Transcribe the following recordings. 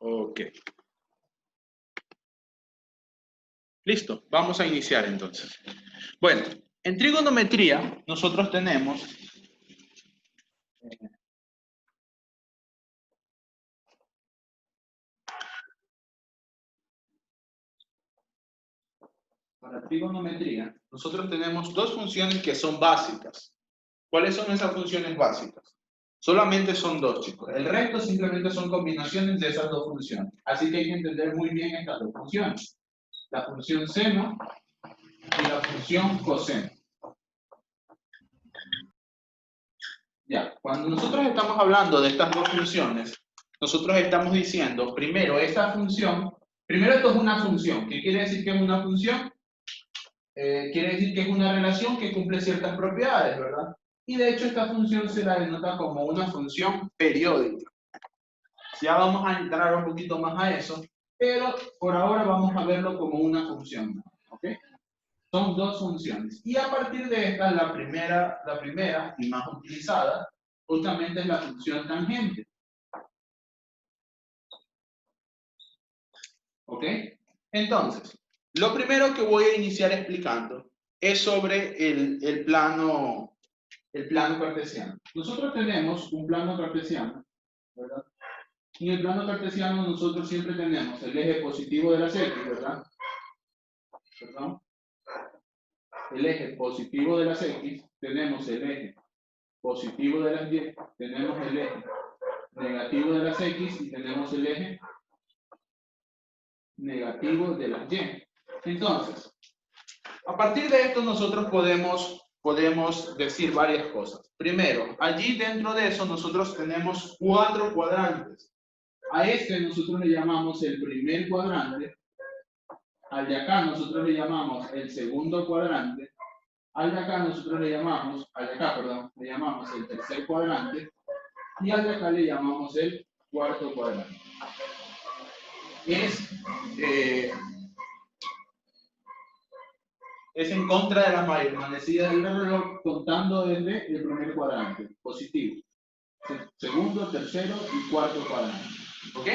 Ok. Listo, vamos a iniciar entonces. Bueno, en trigonometría nosotros tenemos para trigonometría, nosotros tenemos dos funciones que son básicas. ¿Cuáles son esas funciones básicas? Solamente son dos, chicos. El resto simplemente son combinaciones de esas dos funciones. Así que hay que entender muy bien estas dos funciones. La función seno y la función coseno. Ya, cuando nosotros estamos hablando de estas dos funciones, nosotros estamos diciendo, primero, esta función, primero esto es una función. ¿Qué quiere decir que es una función? Quiere decir que es una relación que cumple ciertas propiedades, ¿verdad? Y de hecho esta función se la denota como una función periódica. Ya vamos a entrar un poquito más a eso, pero por ahora vamos a verlo como una función, ¿ok? Son dos funciones. Y a partir de esta, la primera y más utilizada, justamente es la función tangente. ¿Ok? Entonces, lo primero que voy a iniciar explicando es sobre el plano cartesiano. Nosotros tenemos un plano cartesiano, ¿verdad? Y en el plano cartesiano nosotros siempre tenemos el eje positivo de las X, ¿verdad? ¿Perdón? El eje positivo de las X, tenemos el eje positivo de las Y, tenemos el eje negativo de las X y tenemos el eje negativo de las Y. Entonces, a partir de esto nosotros podemos decir varias cosas. Primero, allí dentro de eso nosotros tenemos 4 cuadrantes. A este nosotros le llamamos el primer cuadrante. Al de acá nosotros le llamamos el segundo cuadrante. Al de acá nosotros le llamamos el tercer cuadrante. Y al de acá le llamamos el cuarto cuadrante. Es en contra de las manecillas del reloj contando desde el primer cuadrante, positivo. Segundo, tercero y cuarto cuadrante. ¿Ok?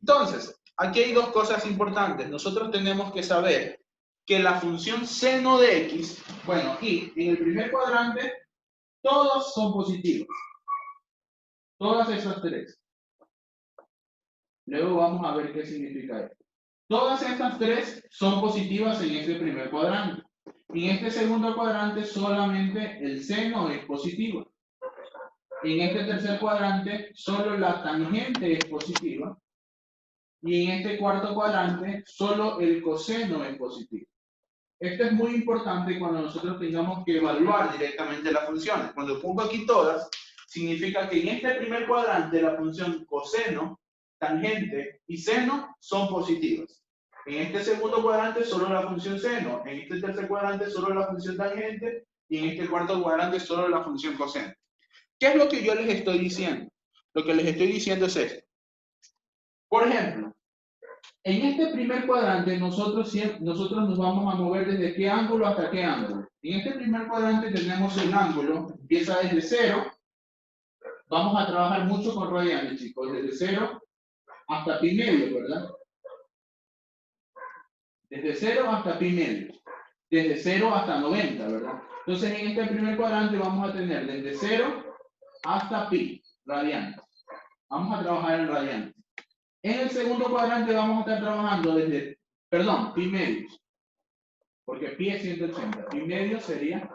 Entonces, aquí hay dos cosas importantes. Nosotros tenemos que saber que la función seno de x, bueno, y en el primer cuadrante, todos son positivos. Todas esas tres. Luego vamos a ver qué significa esto. Todas estas tres son positivas en este primer cuadrante. En este segundo cuadrante solamente el seno es positivo. En este tercer cuadrante solo la tangente es positiva. Y en este cuarto cuadrante solo el coseno es positivo. Esto es muy importante cuando nosotros tengamos que evaluar directamente las funciones. Cuando pongo aquí todas, significa que en este primer cuadrante la función coseno, tangente y seno son positivas. En este segundo cuadrante solo la función seno, en este tercer cuadrante solo la función tangente y en este cuarto cuadrante solo la función coseno. ¿Qué es lo que yo les estoy diciendo? Lo que les estoy diciendo es esto. Por ejemplo, en este primer cuadrante nosotros nos vamos a mover desde qué ángulo hasta qué ángulo. En este primer cuadrante tenemos el ángulo, empieza desde 0. Vamos a trabajar mucho con radianes, chicos, desde 0 hasta pi medio, ¿verdad? Desde 0 hasta pi medio. Desde 0 hasta 90, ¿verdad? Entonces en este primer cuadrante vamos a tener desde 0 hasta pi radianes. Vamos a trabajar en radianes. En el segundo cuadrante vamos a estar trabajando desde, pi medios. Porque pi es 180. Pi medios sería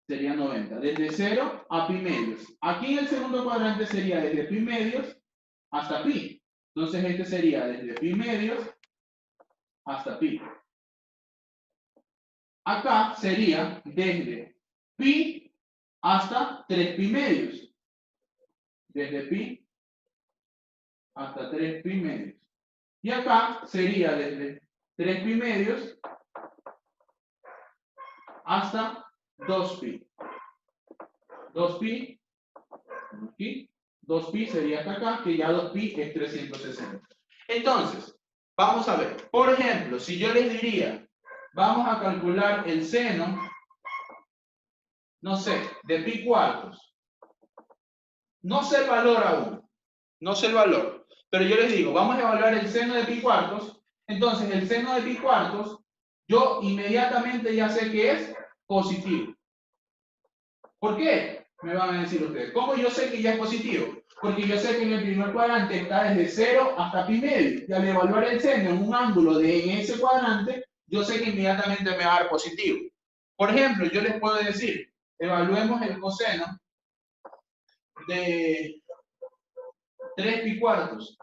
90. Desde 0 a pi medios. Aquí en el segundo cuadrante sería desde pi medios hasta pi. Entonces este sería desde pi medios hasta pi. Acá sería desde pi hasta 3 pi medios. Desde pi hasta 3 pi medios. Y acá sería desde 3 pi medios hasta 2pi. 2pi, aquí, 2pi sería hasta acá, que ya 2pi es 360. Entonces, vamos a ver. Por ejemplo, si yo les diría, vamos a calcular el seno, no sé, de pi cuartos. No sé el valor aún. No sé el valor. Pero yo les digo, vamos a evaluar el seno de pi cuartos. Entonces, el seno de pi cuartos, yo inmediatamente ya sé que es positivo. ¿Por qué? Me van a decir ustedes. ¿Cómo yo sé que ya es positivo? Porque yo sé que en el primer cuadrante está desde 0 hasta pi medio. Y al evaluar el seno en un ángulo en ese cuadrante, yo sé que inmediatamente me va a dar positivo. Por ejemplo, yo les puedo decir, evaluemos el coseno de 3 pi cuartos.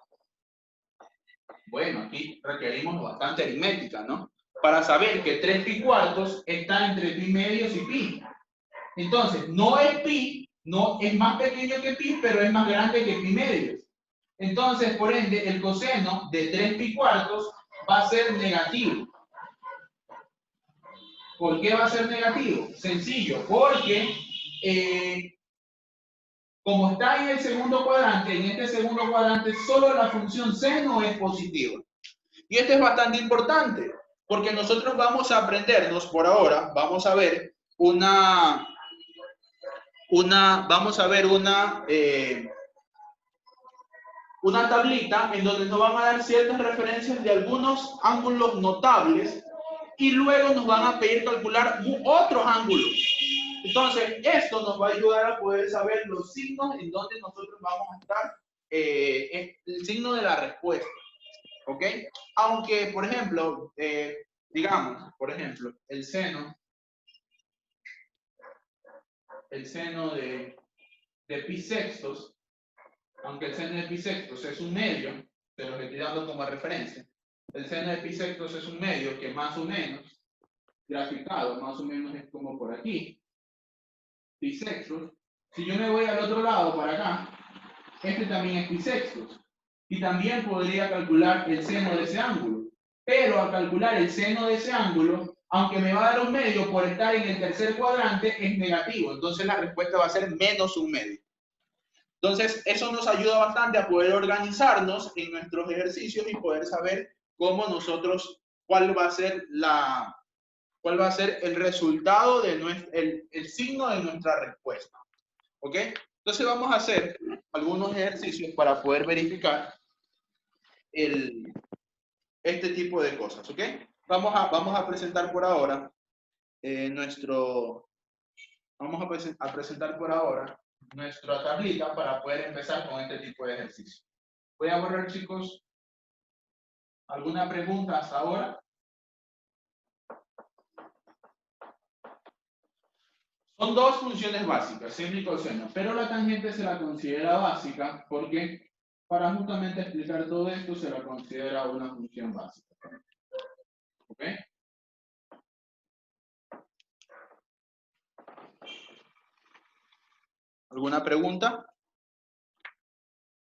Bueno, aquí requerimos bastante aritmética, ¿no? Para saber que 3 pi cuartos está entre pi medios y pi. Entonces, no es pi, no es más pequeño que pi, pero es más grande que pi medios. Entonces, por ende, el coseno de 3 pi cuartos va a ser negativo. ¿Por qué va a ser negativo? Sencillo, porque como está en el segundo cuadrante, en este segundo cuadrante solo la función seno es positiva. Y esto es bastante importante, porque nosotros vamos a aprendernos por ahora, vamos a ver una tablita en donde nos van a dar ciertas referencias de algunos ángulos notables y luego nos van a pedir calcular otros ángulos. Entonces, esto nos va a ayudar a poder saber los signos en donde nosotros vamos a estar, el signo de la respuesta. ¿Ok? Aunque, por ejemplo, digamos, por ejemplo, el seno de pi sextos, aunque el seno de pi sextos es un medio, se los estoy dando como referencia, el seno de pi sextos es un medio que más o menos, graficado, más o menos es como por aquí, pi sextos. Si yo me voy al otro lado, para acá, este también es pi sextos. Y también podría calcular el seno de ese ángulo. Pero al calcular el seno de ese ángulo, aunque me va a dar un medio por estar en el tercer cuadrante, es negativo. Entonces la respuesta va a ser menos un medio. Entonces eso nos ayuda bastante a poder organizarnos en nuestros ejercicios y poder saber cómo nosotros, cuál va a ser el resultado de el signo de nuestra respuesta. ¿Ok? Entonces vamos a hacer algunos ejercicios para poder verificar este tipo de cosas, ¿ok? Vamos a presentar por ahora presentar por ahora nuestra tablita para poder empezar con este tipo de ejercicio. Voy a borrar, chicos, ¿alguna pregunta hasta ahora? Son dos funciones básicas, seno y coseno, pero la tangente se la considera básica porque para justamente explicar todo esto se la considera una función básica. ¿Ok? ¿Alguna pregunta?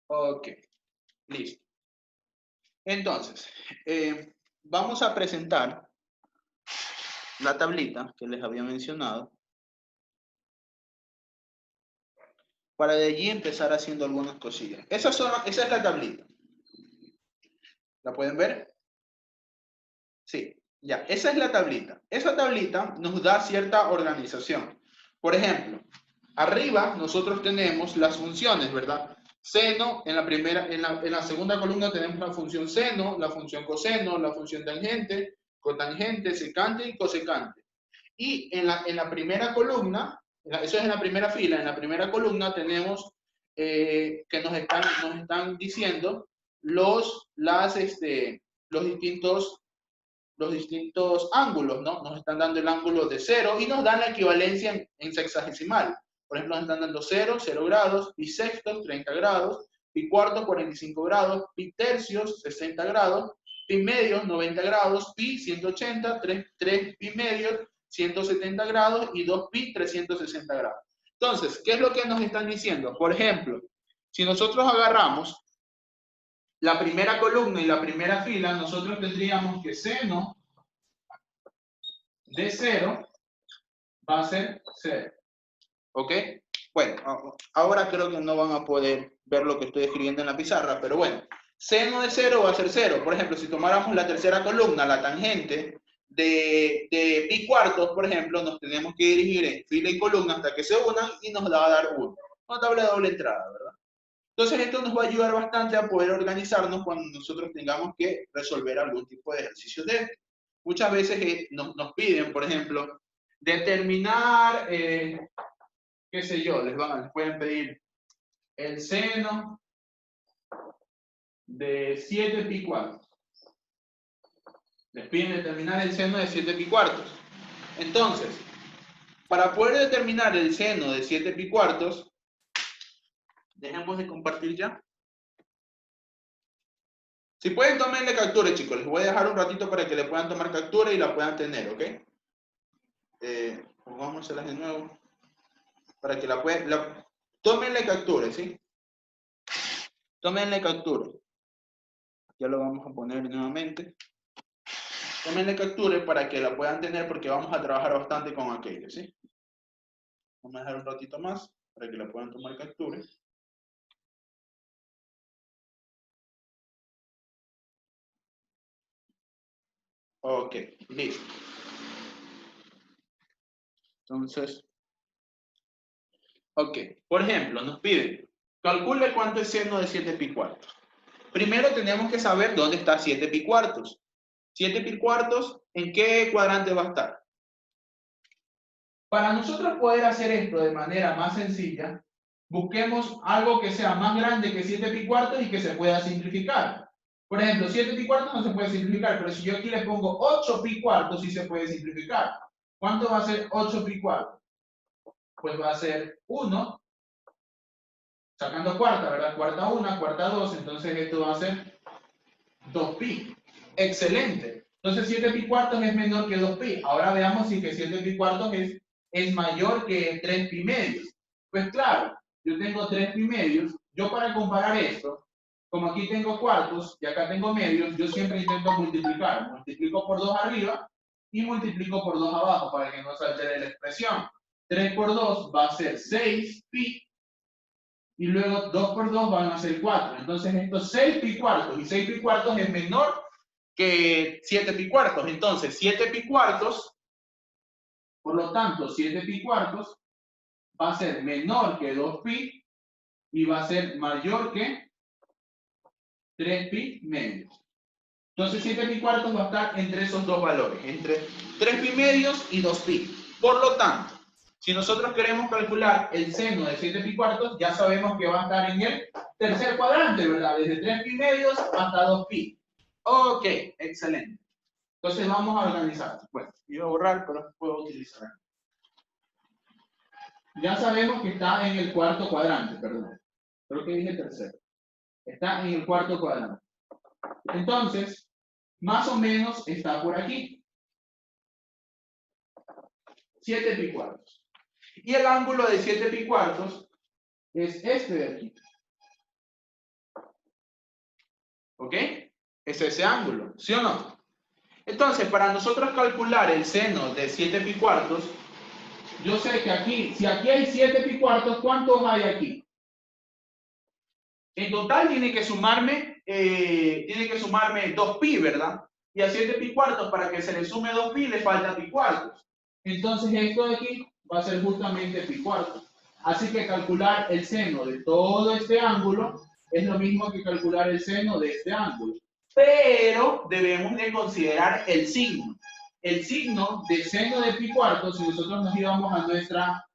Ok, listo. Entonces, vamos a presentar la tablita que les había mencionado para de allí empezar haciendo algunas cosillas. Esa es la tablita. ¿La pueden ver? Sí, ya, esa es la tablita. Esa tablita nos da cierta organización. Por ejemplo, arriba nosotros tenemos las funciones, ¿verdad? Seno, en la segunda columna tenemos la función seno, la función coseno, la función tangente, cotangente, secante y cosecante. Y en la primera columna, eso es en la primera fila, en la primera columna tenemos que nos están diciendo los distintos ángulos, ¿no? Nos están dando el ángulo de 0 y nos dan la equivalencia en sexagesimal. Por ejemplo, nos están dando 0, 0 grados, pi sextos, 30 grados, pi cuartos, 45 grados, pi tercios, 60 grados, pi medios, 90 grados, pi 180, 3 pi medios, 170 grados y 2 pi, 360 grados. Entonces, ¿qué es lo que nos están diciendo? Por ejemplo, si nosotros agarramos la primera columna y la primera fila, nosotros tendríamos que seno de 0 va a ser 0. ¿Ok? Bueno, ahora creo que no van a poder ver lo que estoy escribiendo en la pizarra, pero bueno, seno de 0 va a ser 0. Por ejemplo, si tomáramos la tercera columna, la tangente de pi cuartos, por ejemplo, nos tenemos que dirigir en fila y columna hasta que se unan y nos va a dar 1. Una tabla de doble entrada, ¿verdad? Entonces esto nos va a ayudar bastante a poder organizarnos cuando nosotros tengamos que resolver algún tipo de ejercicio de esto. Muchas veces nos piden, por ejemplo, determinar, qué sé yo, les pueden pedir el seno de 7 pi cuartos. Les piden determinar el seno de 7 pi cuartos. Entonces, para poder determinar el seno de 7 pi cuartos, dejemos de compartir ya. Si pueden, tomenle captura, chicos. Les voy a dejar un ratito para que le puedan tomar captura y la puedan tener, ¿ok? Vamos a hacerlas de nuevo. Para que la puedan... Tómenle captura, ¿sí? Tómenle captura. Ya lo vamos a poner nuevamente. Tómenle captura para que la puedan tener porque vamos a trabajar bastante con aquello, ¿sí? Vamos a dejar un ratito más para que la puedan tomar captura. Ok, listo. Entonces, ok, por ejemplo, nos piden, calcule cuánto es seno de 7 pi cuartos. Primero tenemos que saber dónde está 7 pi cuartos. 7 pi cuartos, ¿en qué cuadrante va a estar? Para nosotros poder hacer esto de manera más sencilla, busquemos algo que sea más grande que 7 pi cuartos y que se pueda simplificar. Por ejemplo, 7 pi cuartos no se puede simplificar, pero si yo aquí le pongo 8 pi cuartos, sí se puede simplificar. ¿Cuánto va a ser 8 pi cuartos? Pues va a ser 1, sacando cuarta, ¿verdad? Cuarta 1, cuarta 2, entonces esto va a ser 2 pi. Excelente. Entonces 7 pi cuartos es menor que 2 pi. Ahora veamos si que 7 pi cuartos es mayor que 3 pi medios. Pues claro, yo tengo 3 pi medios. Yo para comparar esto, como aquí tengo cuartos y acá tengo medios, yo siempre intento multiplicar. Multiplico por 2 arriba y multiplico por 2 abajo para que no se altere la expresión. 3 por 2 va a ser 6 pi y luego 2 por 2 van a ser 4. Entonces estos 6 pi cuartos y 6 pi cuartos es menor que 7 pi cuartos. Entonces 7 pi cuartos, por lo tanto 7 pi cuartos va a ser menor que 2 pi y va a ser mayor que 3 pi medios. Entonces 7 pi cuartos va a estar entre esos dos valores, entre 3 pi medios y 2 pi. Por lo tanto, si nosotros queremos calcular el seno de 7 pi cuartos, ya sabemos que va a estar en el tercer cuadrante, ¿verdad? Desde 3 pi medios hasta 2 pi. Ok, excelente. Entonces vamos a organizar. Bueno, iba a borrar, pero puedo utilizar. Ya sabemos que está en el cuarto cuadrante, perdón. Creo que dije tercero. Está en el cuarto cuadrante. Entonces, más o menos está por aquí. 7 pi cuartos. Y el ángulo de 7 pi cuartos es este de aquí. ¿Ok? Es ese ángulo, ¿sí o no? Entonces, para nosotros calcular el seno de 7 pi cuartos, yo sé que aquí, si aquí hay 7 pi cuartos, ¿cuántos hay aquí? En total tiene que sumarme 2 pi, ¿verdad? Y a 7 pi cuartos, para que se le sume 2 pi, le falta pi cuartos. Entonces esto de aquí va a ser justamente pi cuartos. Así que calcular el seno de todo este ángulo es lo mismo que calcular el seno de este ángulo. Pero debemos de considerar el signo. El signo de seno de pi cuartos, si nosotros nos íbamos a nuestra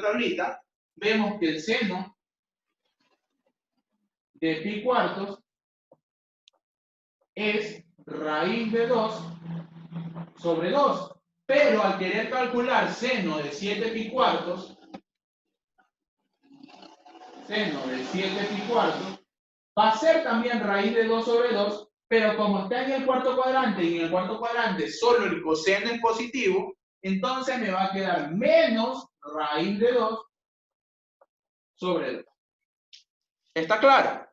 tablita, vemos que el seno de pi cuartos es raíz de 2 sobre 2. Pero al querer calcular seno de 7 pi cuartos, va a ser también raíz de 2 sobre 2, pero como está en el cuarto cuadrante y en el cuarto cuadrante solo el coseno es positivo, entonces me va a quedar menos raíz de 2 sobre 2. ¿Está claro?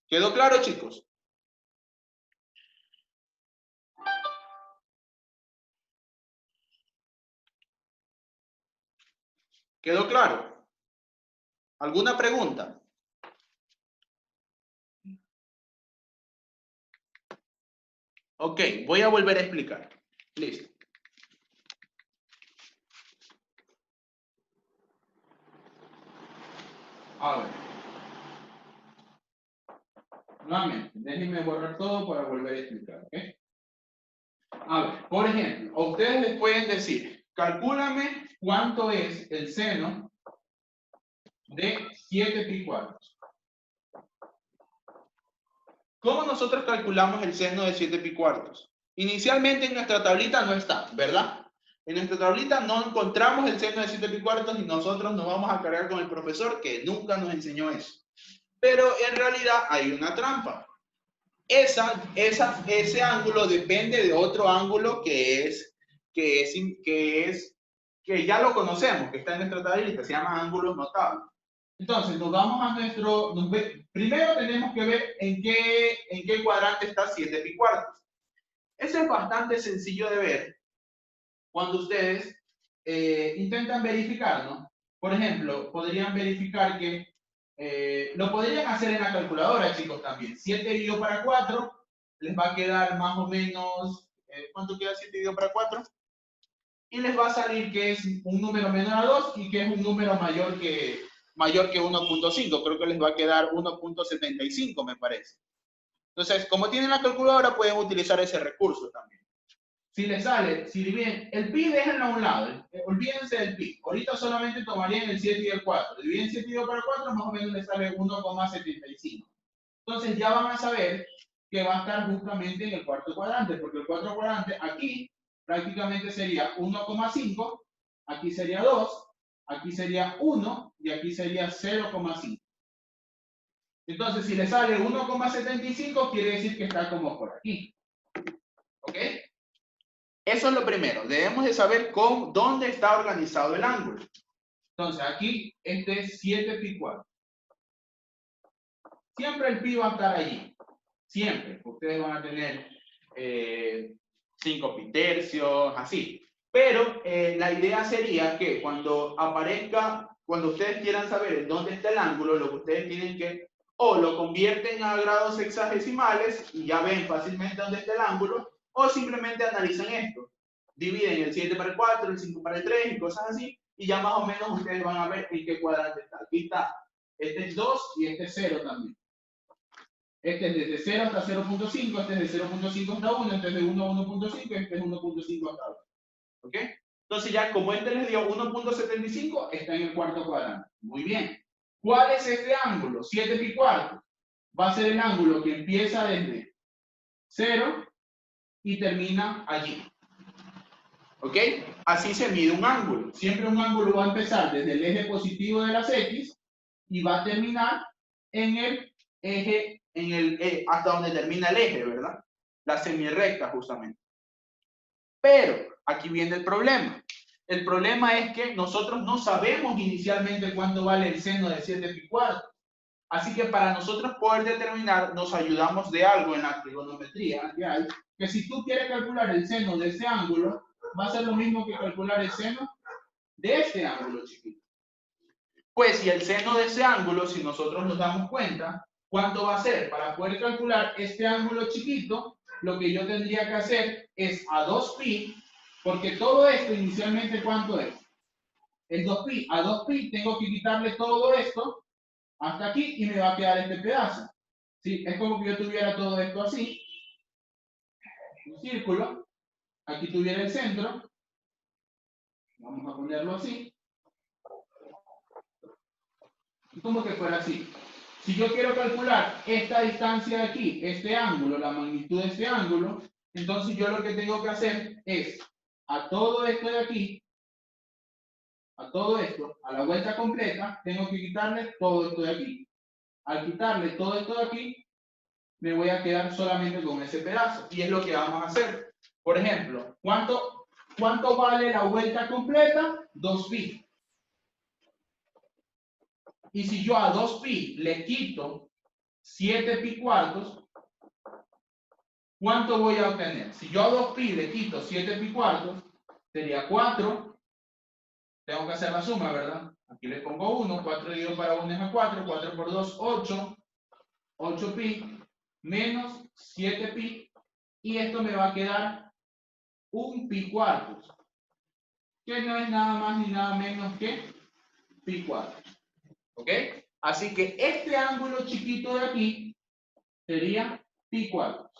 ¿Quedó claro, chicos? ¿Quedó claro? ¿Alguna pregunta? Ok, voy a volver a explicar. Listo. A ver. Nuevamente, déjenme borrar todo para volver a explicar, ¿ok? A ver, por ejemplo, a ustedes les pueden decir, calcúlame cuánto es el seno de 7 pi cuartos. ¿Cómo nosotros calculamos el seno de 7 pi cuartos? Inicialmente en nuestra tablita no está, ¿verdad? En nuestra tablita no encontramos el seno de 7 pi cuartos y nosotros nos vamos a cargar con el profesor que nunca nos enseñó eso. Pero en realidad hay una trampa. Ese ángulo depende de otro ángulo que ya lo conocemos, que está en nuestra tablita, se llama ángulos notables. Entonces, nos vamos a primero tenemos que ver en qué cuadrante está 7 pi cuartos. Eso es bastante sencillo de ver cuando ustedes intentan verificar, ¿no? Por ejemplo, podrían verificar que lo podrían hacer en la calculadora, chicos, también. 7 dividido para 4 les va a quedar más o menos, ¿cuánto queda 7 dividido para 4? Y les va a salir que es un número menor a 2 y que es un número mayor que 1.5. Creo que les va a quedar 1.75, me parece. Entonces, como tienen la calculadora, pueden utilizar ese recurso también. Si les sale, si dividen, el pi déjenlo a un lado, olvídense del pi. Ahorita solamente tomarían el 7 y el 4. Dividen 7 y 2 para 4, más o menos les sale 1,75. Entonces ya van a saber que va a estar justamente en el cuarto cuadrante, porque el cuarto cuadrante aquí prácticamente sería 1,5, aquí sería 2, aquí sería 1 y aquí sería 0,5. Entonces, si le sale 1,75, quiere decir que está como por aquí. ¿Ok? Eso es lo primero. Debemos de saber dónde está organizado el ángulo. Entonces, aquí este es 7 pi cuartos. Siempre el pi va a estar allí. Siempre. Ustedes van a tener 5 pi tercios, así. Pero la idea sería que cuando ustedes quieran saber dónde está el ángulo, lo que ustedes tienen que, o lo convierten a grados sexagesimales y ya ven fácilmente dónde está el ángulo, o simplemente analizan esto. Dividen el 7 para el 4, el 5 para el 3 y cosas así, y ya más o menos ustedes van a ver en qué cuadrante está. Aquí está. Este es 2 y este es 0 también. Este es desde 0 hasta 0.5, este es de 0.5 hasta 1, este es de 1 a 1.5 y este es 1.5 hasta 2. ¿Ok? Entonces ya como este les dio 1.75, está en el cuarto cuadrante. Muy bien. ¿Cuál es este ángulo? 7 pi cuartos. Va a ser el ángulo que empieza desde 0 y termina allí. ¿Ok? Así se mide un ángulo. Siempre un ángulo va a empezar desde el eje positivo de las X y va a terminar en el eje, hasta donde termina el eje, ¿verdad? La semirrecta, justamente. Pero aquí viene el problema. El problema es que nosotros no sabemos inicialmente cuánto vale el seno de 7 pi cuartos. Así que para nosotros poder determinar, nos ayudamos de algo en la trigonometría que hay, que si tú quieres calcular el seno de ese ángulo, va a ser lo mismo que calcular el seno de este ángulo chiquito. Pues si el seno de ese ángulo, si nosotros nos damos cuenta, ¿cuánto va a ser? Para poder calcular este ángulo chiquito, lo que yo tendría que hacer es a 2pi, porque todo esto inicialmente, ¿cuánto es? Es 2pi. A 2pi tengo que quitarle todo esto hasta aquí y me va a quedar este pedazo. ¿Sí? Es como que yo tuviera todo esto así, un círculo, aquí tuviera el centro, vamos a ponerlo así, y como que fuera así. Si yo quiero calcular esta distancia de aquí, este ángulo, la magnitud de este ángulo, entonces yo lo que tengo que hacer es a todo esto de aquí, a todo esto, a la vuelta completa, tengo que quitarle todo esto de aquí. Al quitarle todo esto de aquí, me voy a quedar solamente con ese pedazo. Y es lo que vamos a hacer. Por ejemplo, ¿cuánto vale la vuelta completa? 2pi. Y si yo a 2pi le quito 7 pi cuartos, ¿cuánto voy a obtener? Si yo a 2pi le quito 7 pi cuartos, sería 4. Tengo que hacer la suma, ¿verdad? Aquí le pongo 1. 4 dividido para 1 es a 4. 4 por 2, 8. 8pi menos 7pi. Y esto me va a quedar 1 pi cuartos. Que no es nada más ni nada menos que pi cuartos. ¿Ok? Así que este ángulo chiquito de aquí sería pi cuartos.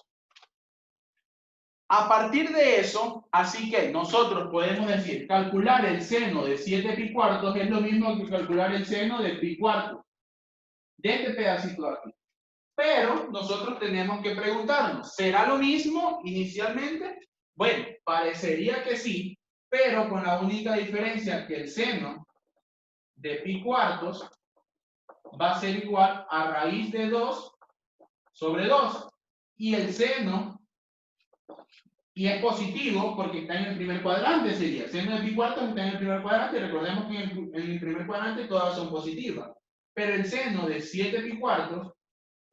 A partir de eso, así que nosotros podemos decir, calcular el seno de 7 pi cuartos es lo mismo que calcular el seno de pi cuartos, de este pedacito de aquí. Pero nosotros tenemos que preguntarnos, ¿será lo mismo inicialmente? Bueno, parecería que sí, pero con la única diferencia que el seno de pi cuartos va a ser igual a raíz de 2 sobre 2. Y el seno, y es positivo porque está en el primer cuadrante, sería. Seno de pi cuartos está en el primer cuadrante. Recordemos que en el primer cuadrante todas son positivas. Pero el seno de 7 pi cuartos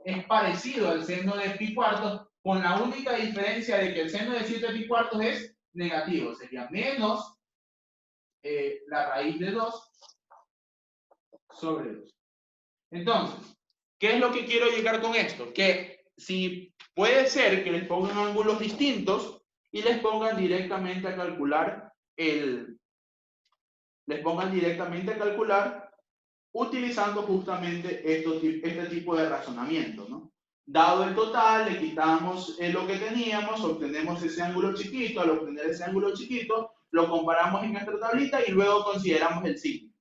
es parecido al seno de pi cuartos, con la única diferencia de que el seno de 7 pi cuartos es negativo. Sería menos la raíz de 2 sobre 2. Entonces, ¿qué es lo que quiero llegar con esto? Que si puede ser que les pongan ángulos distintos y les pongan directamente a calcular utilizando justamente este tipo de razonamiento, ¿no? Dado el total, le quitamos lo que teníamos, obtenemos ese ángulo chiquito. Al obtener ese ángulo chiquito, lo comparamos en nuestra tablita y luego consideramos el signo.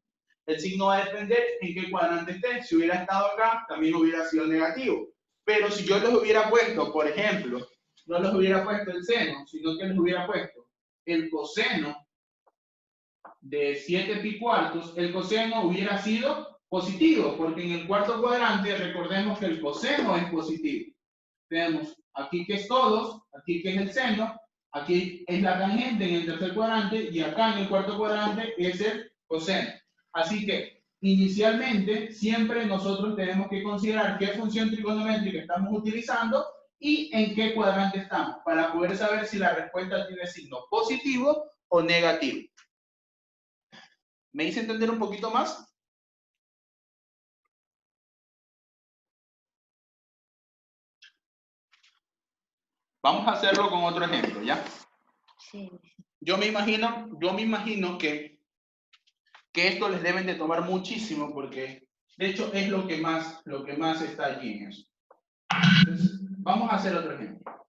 El signo va a depender en qué cuadrante esté. Si hubiera estado acá, también hubiera sido negativo. Pero si yo les hubiera puesto, por ejemplo, no les hubiera puesto el seno, sino que les hubiera puesto el coseno de 7 pi cuartos, el coseno hubiera sido positivo, porque en el cuarto cuadrante recordemos que el coseno es positivo. Tenemos aquí que es todos, aquí que es el seno, aquí es la tangente en el tercer cuadrante y acá en el cuarto cuadrante es el coseno. Así que inicialmente siempre nosotros tenemos que considerar qué función trigonométrica estamos utilizando y en qué cuadrante estamos, para poder saber si la respuesta tiene signo positivo o negativo. ¿Me hice entender un poquito más? Vamos a hacerlo con otro ejemplo, ¿ya? Sí. Yo me imagino que esto les deben de tomar muchísimo porque, de hecho, es lo que más está allí en eso. Entonces, vamos a hacer otro ejemplo.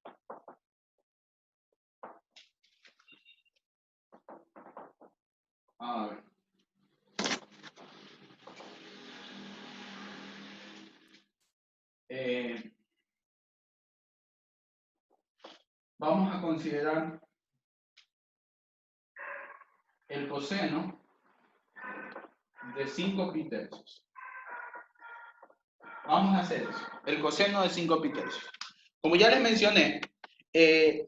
A ver. Vamos a considerar el coseno de 5 pi tercios. Vamos a hacer eso. El coseno de 5 pi tercios. Como ya les mencioné,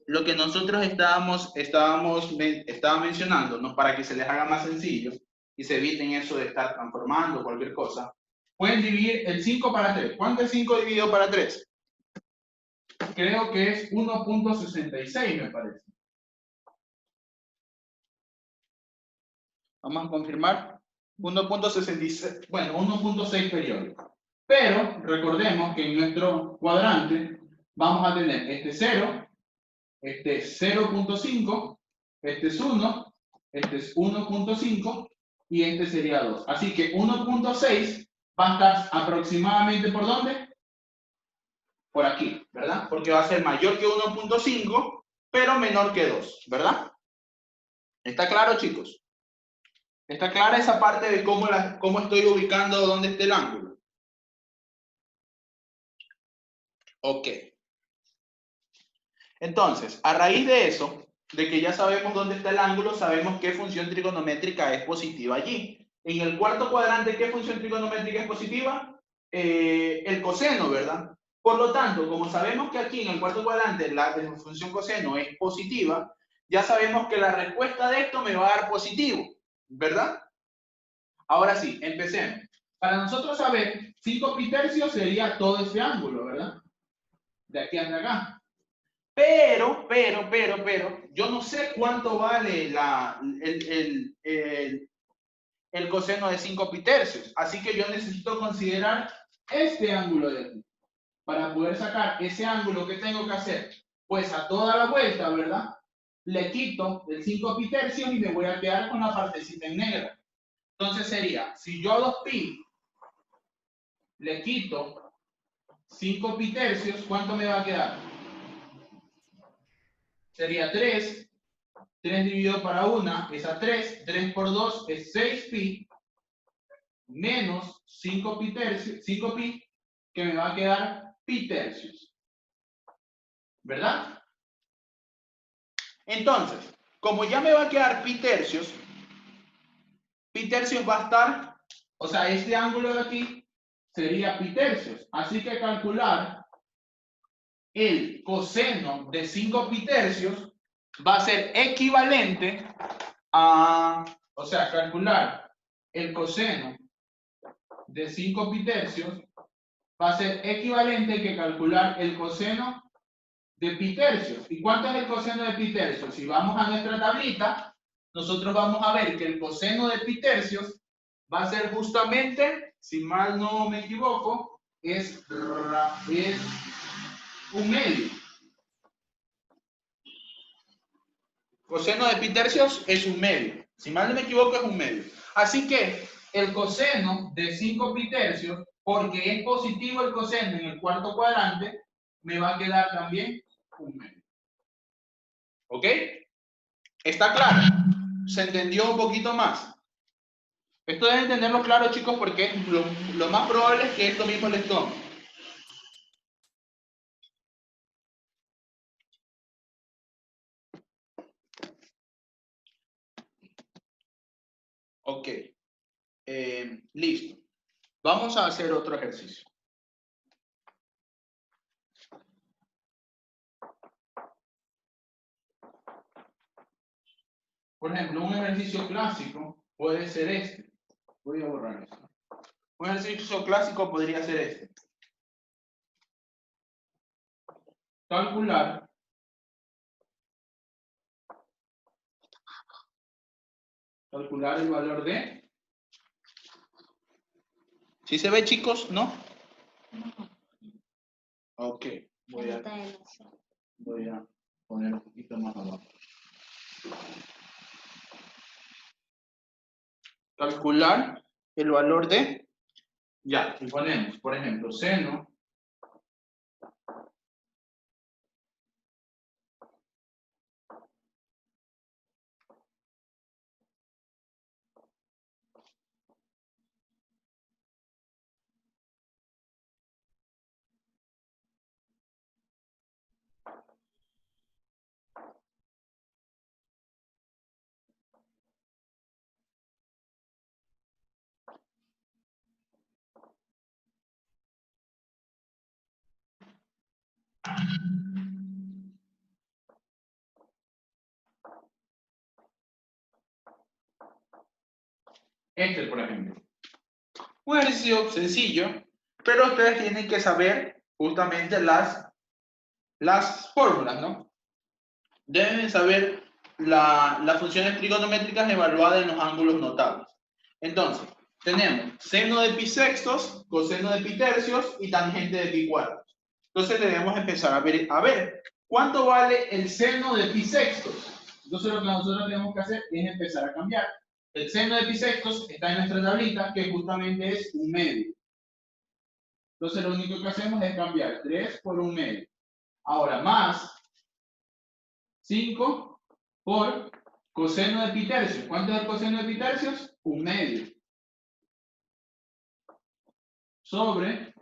lo que nosotros estaba mencionando, ¿no? Para que se les haga más sencillo y se eviten eso de estar transformando cualquier cosa, pueden dividir el 5 para 3. ¿Cuánto es 5 dividido para 3? Creo que es 1.66, me parece. Vamos a confirmar. 1.66, bueno, 1.6 periódico. Pero recordemos que en nuestro cuadrante vamos a tener este 0, este es 0.5, este es 1, este es 1.5 y este sería 2. Así que 1.6 va a estar aproximadamente ¿por dónde? Por aquí, ¿verdad? Porque va a ser mayor que 1.5, pero menor que 2, ¿verdad? ¿Está claro, chicos? ¿Está clara esa parte de cómo estoy ubicando dónde está el ángulo? Ok. Entonces, a raíz de eso, de que ya sabemos dónde está el ángulo, sabemos qué función trigonométrica es positiva allí. En el cuarto cuadrante, ¿qué función trigonométrica es positiva? El coseno, ¿verdad? Por lo tanto, como sabemos que aquí en el cuarto cuadrante la función coseno es positiva, ya sabemos que la respuesta de esto me va a dar positivo, ¿verdad? Ahora sí, empecemos. Para nosotros saber, 5 pi tercios sería todo este ángulo, ¿verdad? De aquí hasta acá. Pero, yo no sé cuánto vale el coseno de 5 pi tercios. Así que yo necesito considerar este ángulo de aquí. Para poder sacar ese ángulo, ¿qué tengo que hacer? Pues a toda la vuelta, ¿verdad? Le quito el 5 pi tercios y me voy a quedar con la partecita en negra. Entonces sería, si yo a 2 pi le quito 5 pi tercios, ¿cuánto me va a quedar? Sería 3. 3 dividido para 1 es a 3. 3 por 2 es 6 pi. Menos 5 pi tercios, 5 pi, que me va a quedar pi tercios. ¿Verdad? Entonces, como ya me va a quedar pi tercios va a estar, o sea, este ángulo de aquí sería pi tercios. Así que calcular el coseno de 5 pi tercios va a ser equivalente a, o sea, calcular el coseno de 5 pi tercios va a ser equivalente que calcular el coseno de pi tercios. ¿Y cuánto es el coseno de pi tercios? Si vamos a nuestra tablita, nosotros vamos a ver que el coseno de pi tercios va a ser justamente, si mal no me equivoco, es 1/2. Coseno de pi tercios es 1/2. Si mal no me equivoco, es 1/2. Así que el coseno de 5 pi tercios, porque es positivo el coseno en el cuarto cuadrante, me va a quedar también 1/2. ¿Ok? ¿Está claro? ¿Se entendió un poquito más? Esto deben entenderlo claro, chicos, porque lo más probable es que esto mismo les tome. Ok. Listo. Vamos a hacer otro ejercicio. Por ejemplo, un ejercicio clásico puede ser este. Voy a borrar esto. Un ejercicio clásico podría ser este. Calcular el valor de... ¿Sí se ve, chicos? ¿No? Ok. Voy a poner un poquito más abajo. Calcular el valor de... Ya, y ponemos, por ejemplo, seno este, por ejemplo. Un ejercicio sencillo, pero ustedes tienen que saber justamente las fórmulas, ¿no? Deben saber las funciones trigonométricas evaluadas en los ángulos notables. Entonces, tenemos seno de pi sextos, coseno de pi tercios y tangente de pi cuartos. Entonces debemos empezar a ver, ¿cuánto vale el seno de pi sextos? Entonces lo que nosotros tenemos que hacer es empezar a cambiar. El seno de pi sextos está en nuestra tablita, que justamente es 1/2. Entonces lo único que hacemos es cambiar 3 por 1/2. Ahora, más 5 por coseno de pi tercios. ¿Cuánto es el coseno de pi tercios? 1/2. Sobre,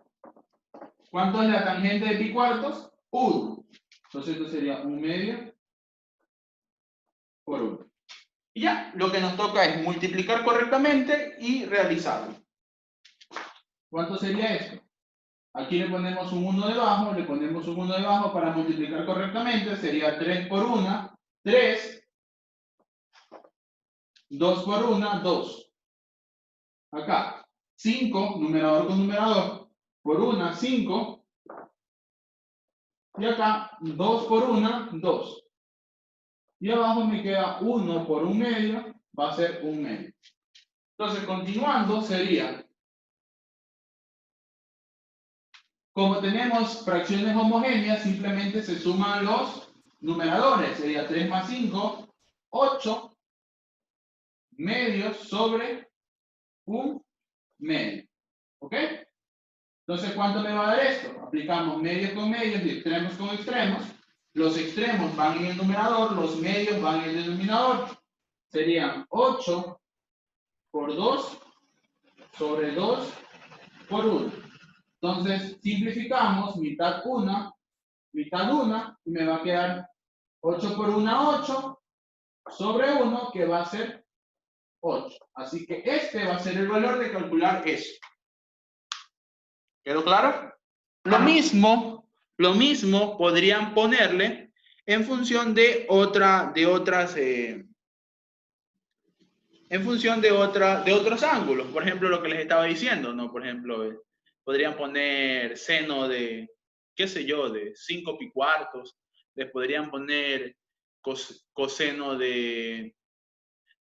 ¿cuánto es la tangente de pi cuartos? 1. Entonces esto sería 1/2 por 1. Y ya, lo que nos toca es multiplicar correctamente y realizarlo. ¿Cuánto sería esto? Aquí le ponemos un 1 debajo, para multiplicar correctamente, sería 3 por 1, 3, 2 por 1, 2. Acá, 5, numerador con numerador, por 1, 5. Y acá, 2 por 1, 2. Y abajo me queda 1 por 1/2, va a ser 1/2. Entonces, continuando, sería, como tenemos fracciones homogéneas, simplemente se suman los numeradores. Sería 3 más 5, 8 medios sobre 1/2. ¿Ok? Entonces, ¿cuánto me va a dar esto? Aplicamos medios con medios y extremos con extremos. Los extremos van en el numerador, los medios van en el denominador. Serían 8 por 2 sobre 2 por 1. Entonces, simplificamos, mitad 1, mitad 1, y me va a quedar 8 por 1, 8, sobre 1, que va a ser 8. Así que este va a ser el valor de calcular eso. ¿Quedó claro? Lo mismo podrían ponerle en función de otros ángulos. Por ejemplo, lo que les estaba diciendo, ¿no? Por ejemplo, podrían poner seno de, qué sé yo, de 5 pi cuartos. Les podrían poner coseno de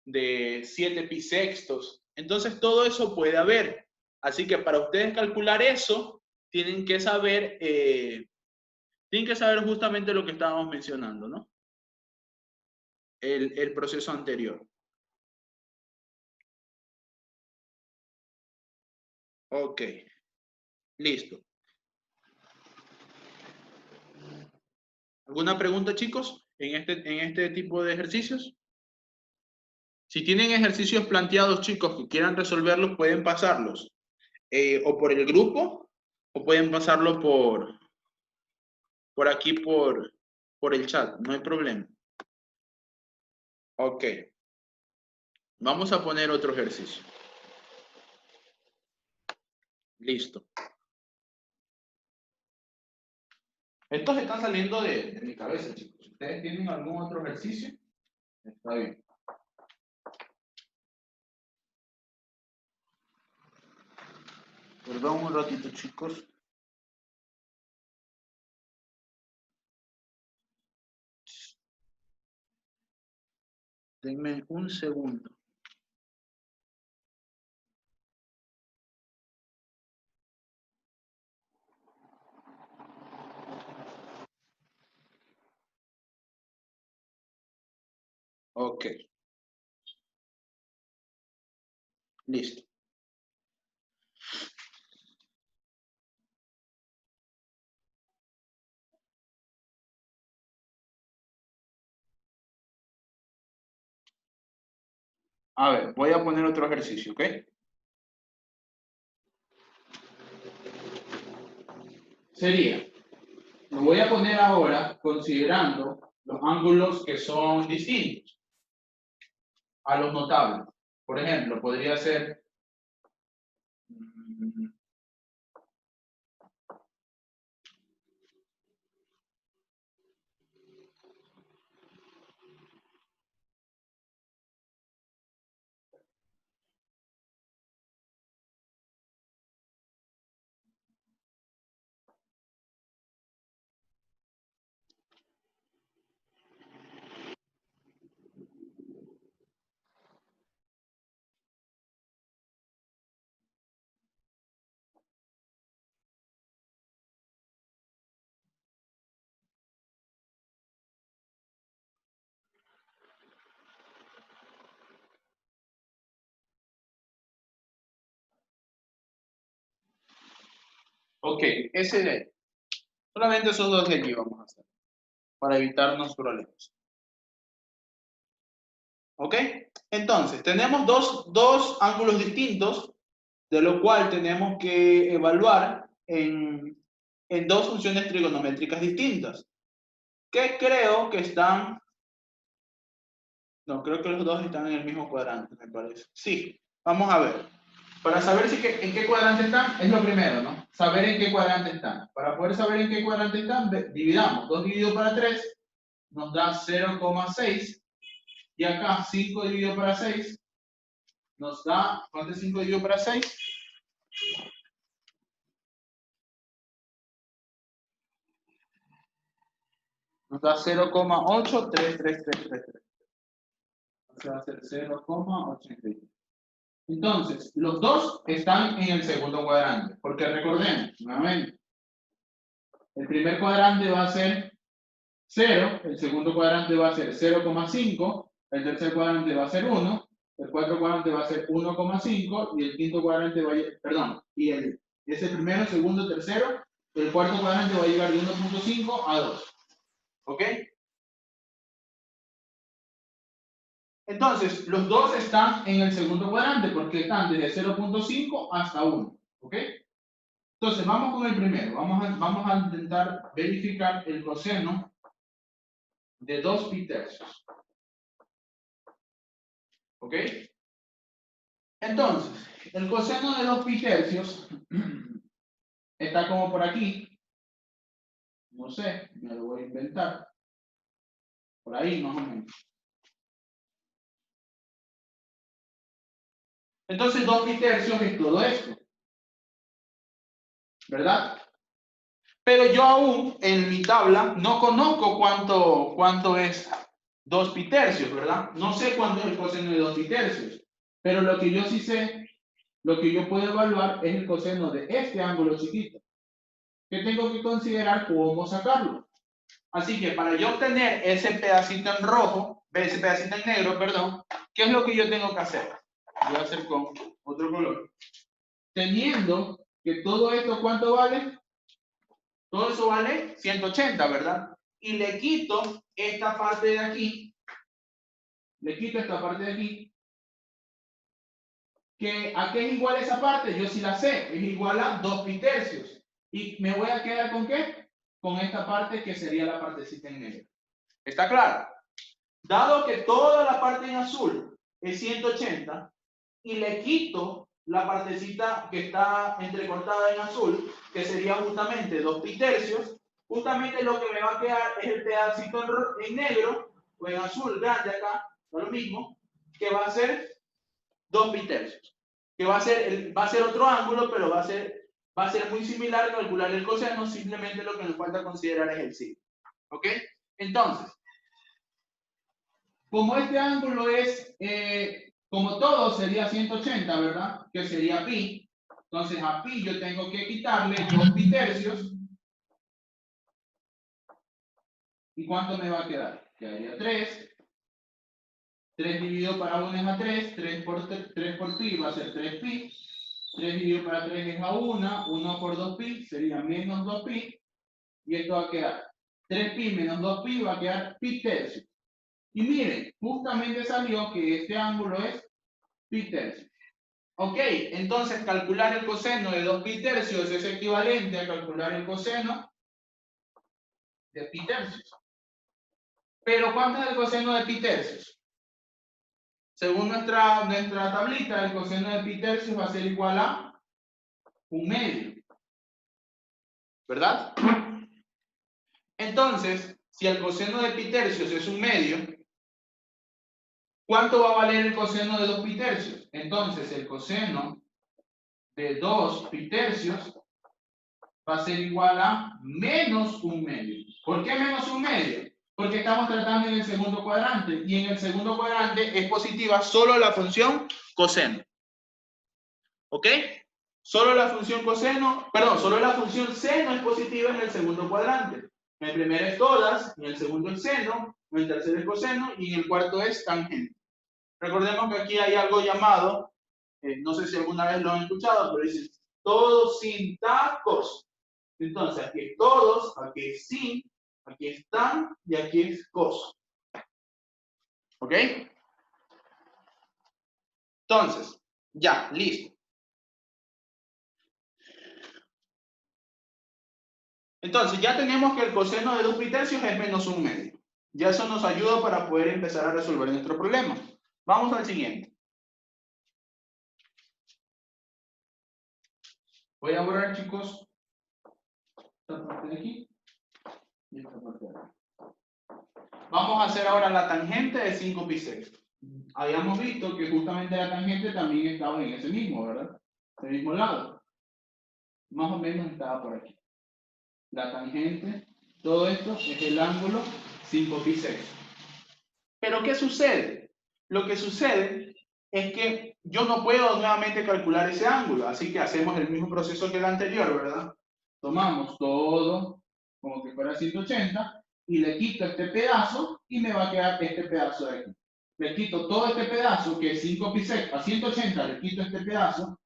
7 pi sextos. Entonces, todo eso puede haber. Así que para ustedes calcular eso, tienen que saber justamente lo que estábamos mencionando, ¿no? El proceso anterior. Ok. Listo. ¿Alguna pregunta, chicos, en este tipo de ejercicios? Si tienen ejercicios planteados, chicos, que quieran resolverlos, pueden pasarlos o por el grupo o pueden pasarlo por aquí, por el chat. No hay problema. Ok. Vamos a poner otro ejercicio. Listo. Estos están saliendo de mi cabeza, chicos. Si ustedes tienen algún otro ejercicio, está bien. Perdón un ratito, chicos. Denme un segundo. Ok. Listo. A ver, voy a poner otro ejercicio, ¿ok? Sería, lo voy a poner ahora considerando los ángulos que son distintos a los notables. Por ejemplo, podría ser ok, ese de ahí. Solamente esos dos de aquí vamos a hacer, para evitarnos problemas. ¿Ok? Entonces, tenemos dos ángulos distintos, de lo cual tenemos que evaluar en dos funciones trigonométricas distintas. Que creo que están... No, creo que los dos están en el mismo cuadrante, me parece. Sí, vamos a ver. Para saber en qué cuadrante están, es lo primero, ¿no? Saber en qué cuadrante están. Para poder saber en qué cuadrante están, dividamos. 2 dividido para 3 nos da 0,6. Y acá 5 dividido para 6 nos da, ¿cuánto es 5 dividido para 6? Nos da 0,83333. Entonces va a ser 0,83. Entonces, los dos están en el segundo cuadrante, porque recordemos, nuevamente, el primer cuadrante va a ser 0, el segundo cuadrante va a ser 0,5, el tercer cuadrante va a ser 1, el cuarto cuadrante va a ser 1,5 y el quinto cuadrante va a, perdón, y ese Es el primero, segundo, tercero. El cuarto cuadrante va a llegar de 1.5 a 2. ¿Ok? Entonces, los dos están en el segundo cuadrante porque están desde 0.5 hasta 1. ¿Ok? Entonces, vamos con el primero. Vamos a intentar verificar el coseno de 2 pi tercios. ¿Ok? Entonces, el coseno de 2 pi tercios está como por aquí. No sé, me lo voy a inventar. Por ahí, más o menos. Entonces, 2 pi tercios es todo esto. ¿Verdad? Pero yo aún en mi tabla no conozco cuánto es 2 pi tercios, ¿verdad? No sé cuánto es el coseno de 2 pi tercios. Pero lo que yo sí sé, lo que yo puedo evaluar es el coseno de este ángulo chiquito. ¿Qué tengo que considerar? ¿Cómo sacarlo? Así que para yo obtener ese pedacito en rojo, ese pedacito en negro, perdón, ¿qué es lo que yo tengo que hacer? Voy a hacer con otro color. Teniendo que todo esto, ¿cuánto vale? Todo eso vale 180, ¿verdad? Y le quito esta parte de aquí. Le quito esta parte de aquí. ¿A qué es igual esa parte? Yo sí la sé. Es igual a 2 pi tercios. ¿Y me voy a quedar con qué? Con esta parte que sería la partecita en negro. ¿Está claro? Dado que toda la parte en azul es 180 y le quito la partecita que está entrecortada en azul, que sería justamente 2 pi tercios, justamente lo que me va a quedar es el pedacito en negro o en azul grande acá, no lo mismo, que va a ser 2 pi tercios. Que va a ser otro ángulo, pero va a ser muy similar a calcular el coseno, simplemente lo que nos falta considerar es el signo. ¿Ok? Entonces, como este ángulo es, como todo sería 180, ¿verdad? Que sería pi. Entonces a pi yo tengo que quitarle 2 pi tercios. ¿Y cuánto me va a quedar? Quedaría 3. 3 dividido para 1 es a 3. 3 por pi va a ser 3 pi. 3 dividido para 3 es a 1. 1 por 2 pi sería menos 2 pi. Y esto va a quedar 3 pi menos 2 pi va a quedar pi tercios. Y miren, justamente salió que este ángulo es pi tercios. Ok, entonces calcular el coseno de 2 pi tercios es equivalente a calcular el coseno de pi tercios. Pero ¿cuánto es el coseno de pi tercios? Según nuestra tablita, el coseno de pi tercios va a ser igual a 1/2. ¿Verdad? Entonces, si el coseno de pi tercios es 1/2, ¿cuánto va a valer el coseno de 2 pi tercios? Entonces, el coseno de 2 pi tercios va a ser igual a menos 1/2. ¿Por qué menos 1/2? Porque estamos tratando en el segundo cuadrante, y en el segundo cuadrante es positiva solo la función coseno. ¿Ok? Solo la función coseno, perdón, solo la función seno es positiva en el segundo cuadrante. En el primero es todas, en el segundo es seno, en el tercero es coseno y en el cuarto es tangente. Recordemos que aquí hay algo llamado, no sé si alguna vez lo han escuchado, pero dice todo sin tacos. Entonces, aquí es todos, aquí es sin, aquí es tan y aquí es cos. ¿Ok? Entonces, ya, listo. Entonces, ya tenemos que el coseno de 2 pi tercios es menos 1/2. Ya eso nos ayuda para poder empezar a resolver nuestro problema. Vamos al siguiente. Voy a borrar, chicos, esta parte de aquí y esta parte de aquí. Vamos a hacer ahora la tangente de 5 pi sexto. Habíamos visto que justamente la tangente también estaba en ese mismo, ¿verdad? Ese mismo lado. Más o menos estaba por aquí. La tangente, todo esto es el ángulo 5 pi sexto. Pero ¿qué sucede? Lo que sucede es que yo no puedo nuevamente calcular ese ángulo, así que hacemos el mismo proceso que el anterior, ¿verdad? Tomamos todo como que fuera 180 y le quito este pedazo y me va a quedar este pedazo de aquí. Le quito todo este pedazo que es 5 pi sexto, a 180 le quito este pedazo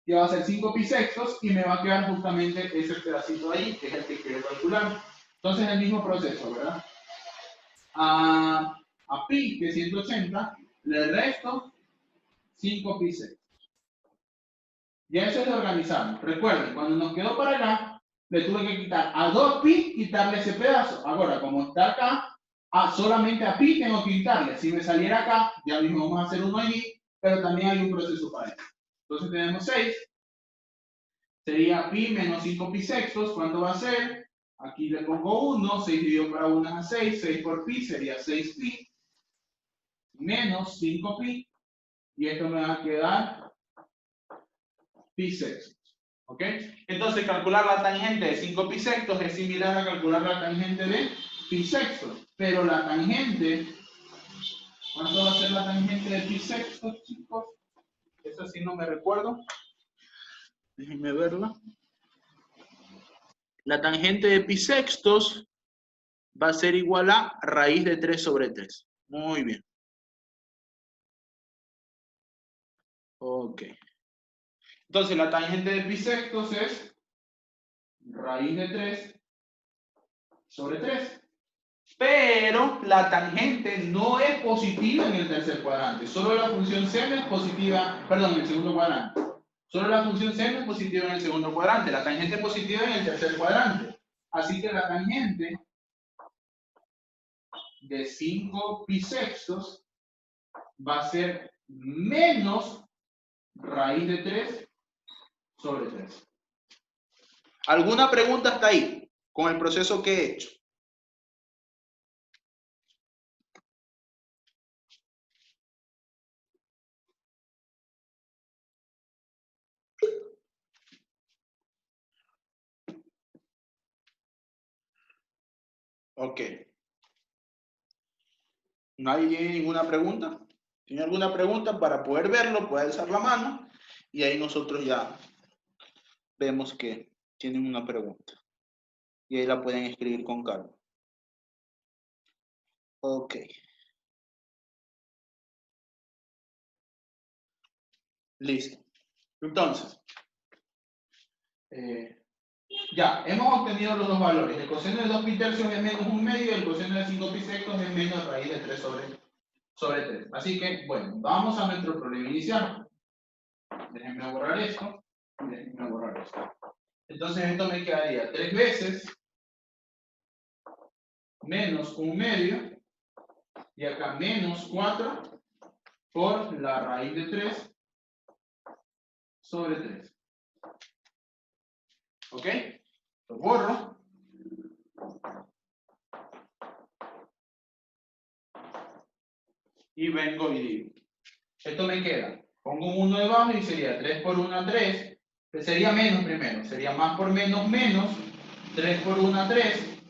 que va a ser 5 pi sextos, y me va a quedar justamente ese pedacito ahí, que es el que quiero calcular. Entonces, el mismo proceso, ¿verdad? A pi, que es 180, le resto 5 pi sextos. Ya eso es de organizarlo. Recuerden, cuando nos quedó para acá, le tuve que quitar a 2 pi, quitarle ese pedazo. Ahora, como está acá, solamente a pi tengo que quitarle. Si me saliera acá, ya mismo vamos a hacer uno allí, pero también hay un proceso para eso. Entonces tenemos 6. Sería pi menos 5 pi sextos. ¿Cuánto va a ser? Aquí le pongo 1. 6 dividido para 1 es a 6. 6 por pi sería 6 pi. Menos 5 pi. Y esto me va a quedar pi sextos. ¿Ok? Entonces, calcular la tangente de 5 pi sextos es similar a calcular la tangente de pi sextos. Pero la tangente, ¿cuánto va a ser la tangente de pi sextos, chicos? Eso sí no me recuerdo. Déjenme verla. La tangente de pi sextos va a ser igual a raíz de 3 sobre 3. Muy bien. Ok. Entonces, la tangente de pi sextos es raíz de 3 sobre 3. Pero la tangente no es positiva en el tercer cuadrante. Solo la función seno es positiva, perdón, en el segundo cuadrante. Solo la función seno es positiva en el segundo cuadrante. La tangente es positiva en el tercer cuadrante. Así que la tangente de 5 pi sextos va a ser menos raíz de 3 sobre 3. ¿Alguna pregunta hasta ahí con el proceso que he hecho? Ok. ¿Nadie tiene ninguna pregunta? ¿Tiene alguna pregunta? Para poder verlo, puede alzar la mano y ahí nosotros ya vemos que tienen una pregunta. Y ahí la pueden escribir con calma. Ok. Listo. Entonces, ya, hemos obtenido los dos valores. El coseno de 2 pi tercios es menos 1 medio y el coseno de 5 pi sextos es menos raíz de 3 sobre 3. Así que, bueno, vamos a nuestro problema inicial. Déjenme borrar esto. Déjenme borrar esto. Entonces, esto me quedaría 3 veces menos 1 medio y acá menos 4 por la raíz de 3 sobre 3. ¿Ok? Lo borro. Y vengo y digo. Esto me queda. Pongo un 1 debajo y sería 3 por 1, 3. Sería menos primero. Sería más por menos, menos. 3 por 1, 3.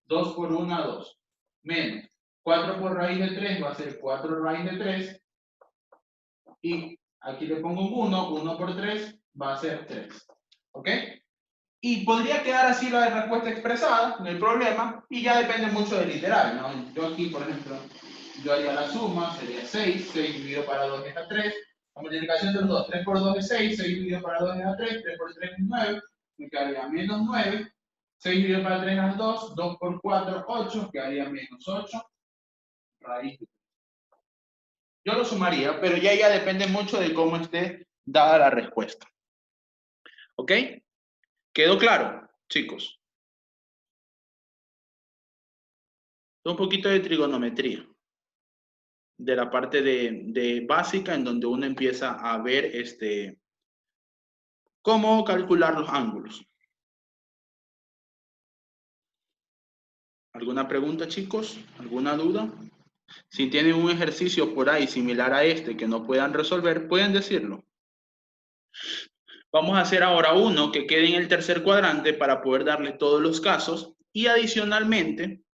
2 por 1, 2. Menos. 4 por raíz de 3 va a ser 4 raíz de 3. Y aquí le pongo un 1. 1 por 3 va a ser 3. ¿Ok? Y podría quedar así la respuesta expresada, no hay problema, y ya depende mucho del literal, ¿no? Yo aquí, por ejemplo, yo haría la suma, sería 6, 6 dividido para 2 es a 3, la multiplicación de los dos, 3 por 2 es 6, 6 dividido para 2 es a 3, 3 por 3 es 9, me quedaría menos 9, 6 dividido para 3 es 2, 2 por 4, 8, quedaría menos 8, raíz de 3. Yo lo sumaría, pero ya depende mucho de cómo esté dada la respuesta. ¿Ok? ¿Quedó claro, chicos? Un poquito de trigonometría, de la parte de básica, en donde uno empieza a ver cómo calcular los ángulos. ¿Alguna pregunta, chicos? ¿Alguna duda? Si tienen un ejercicio por ahí similar a este que no puedan resolver, pueden decirlo. Vamos a hacer ahora uno que quede en el tercer cuadrante para poder darle todos los casos, y adicionalmente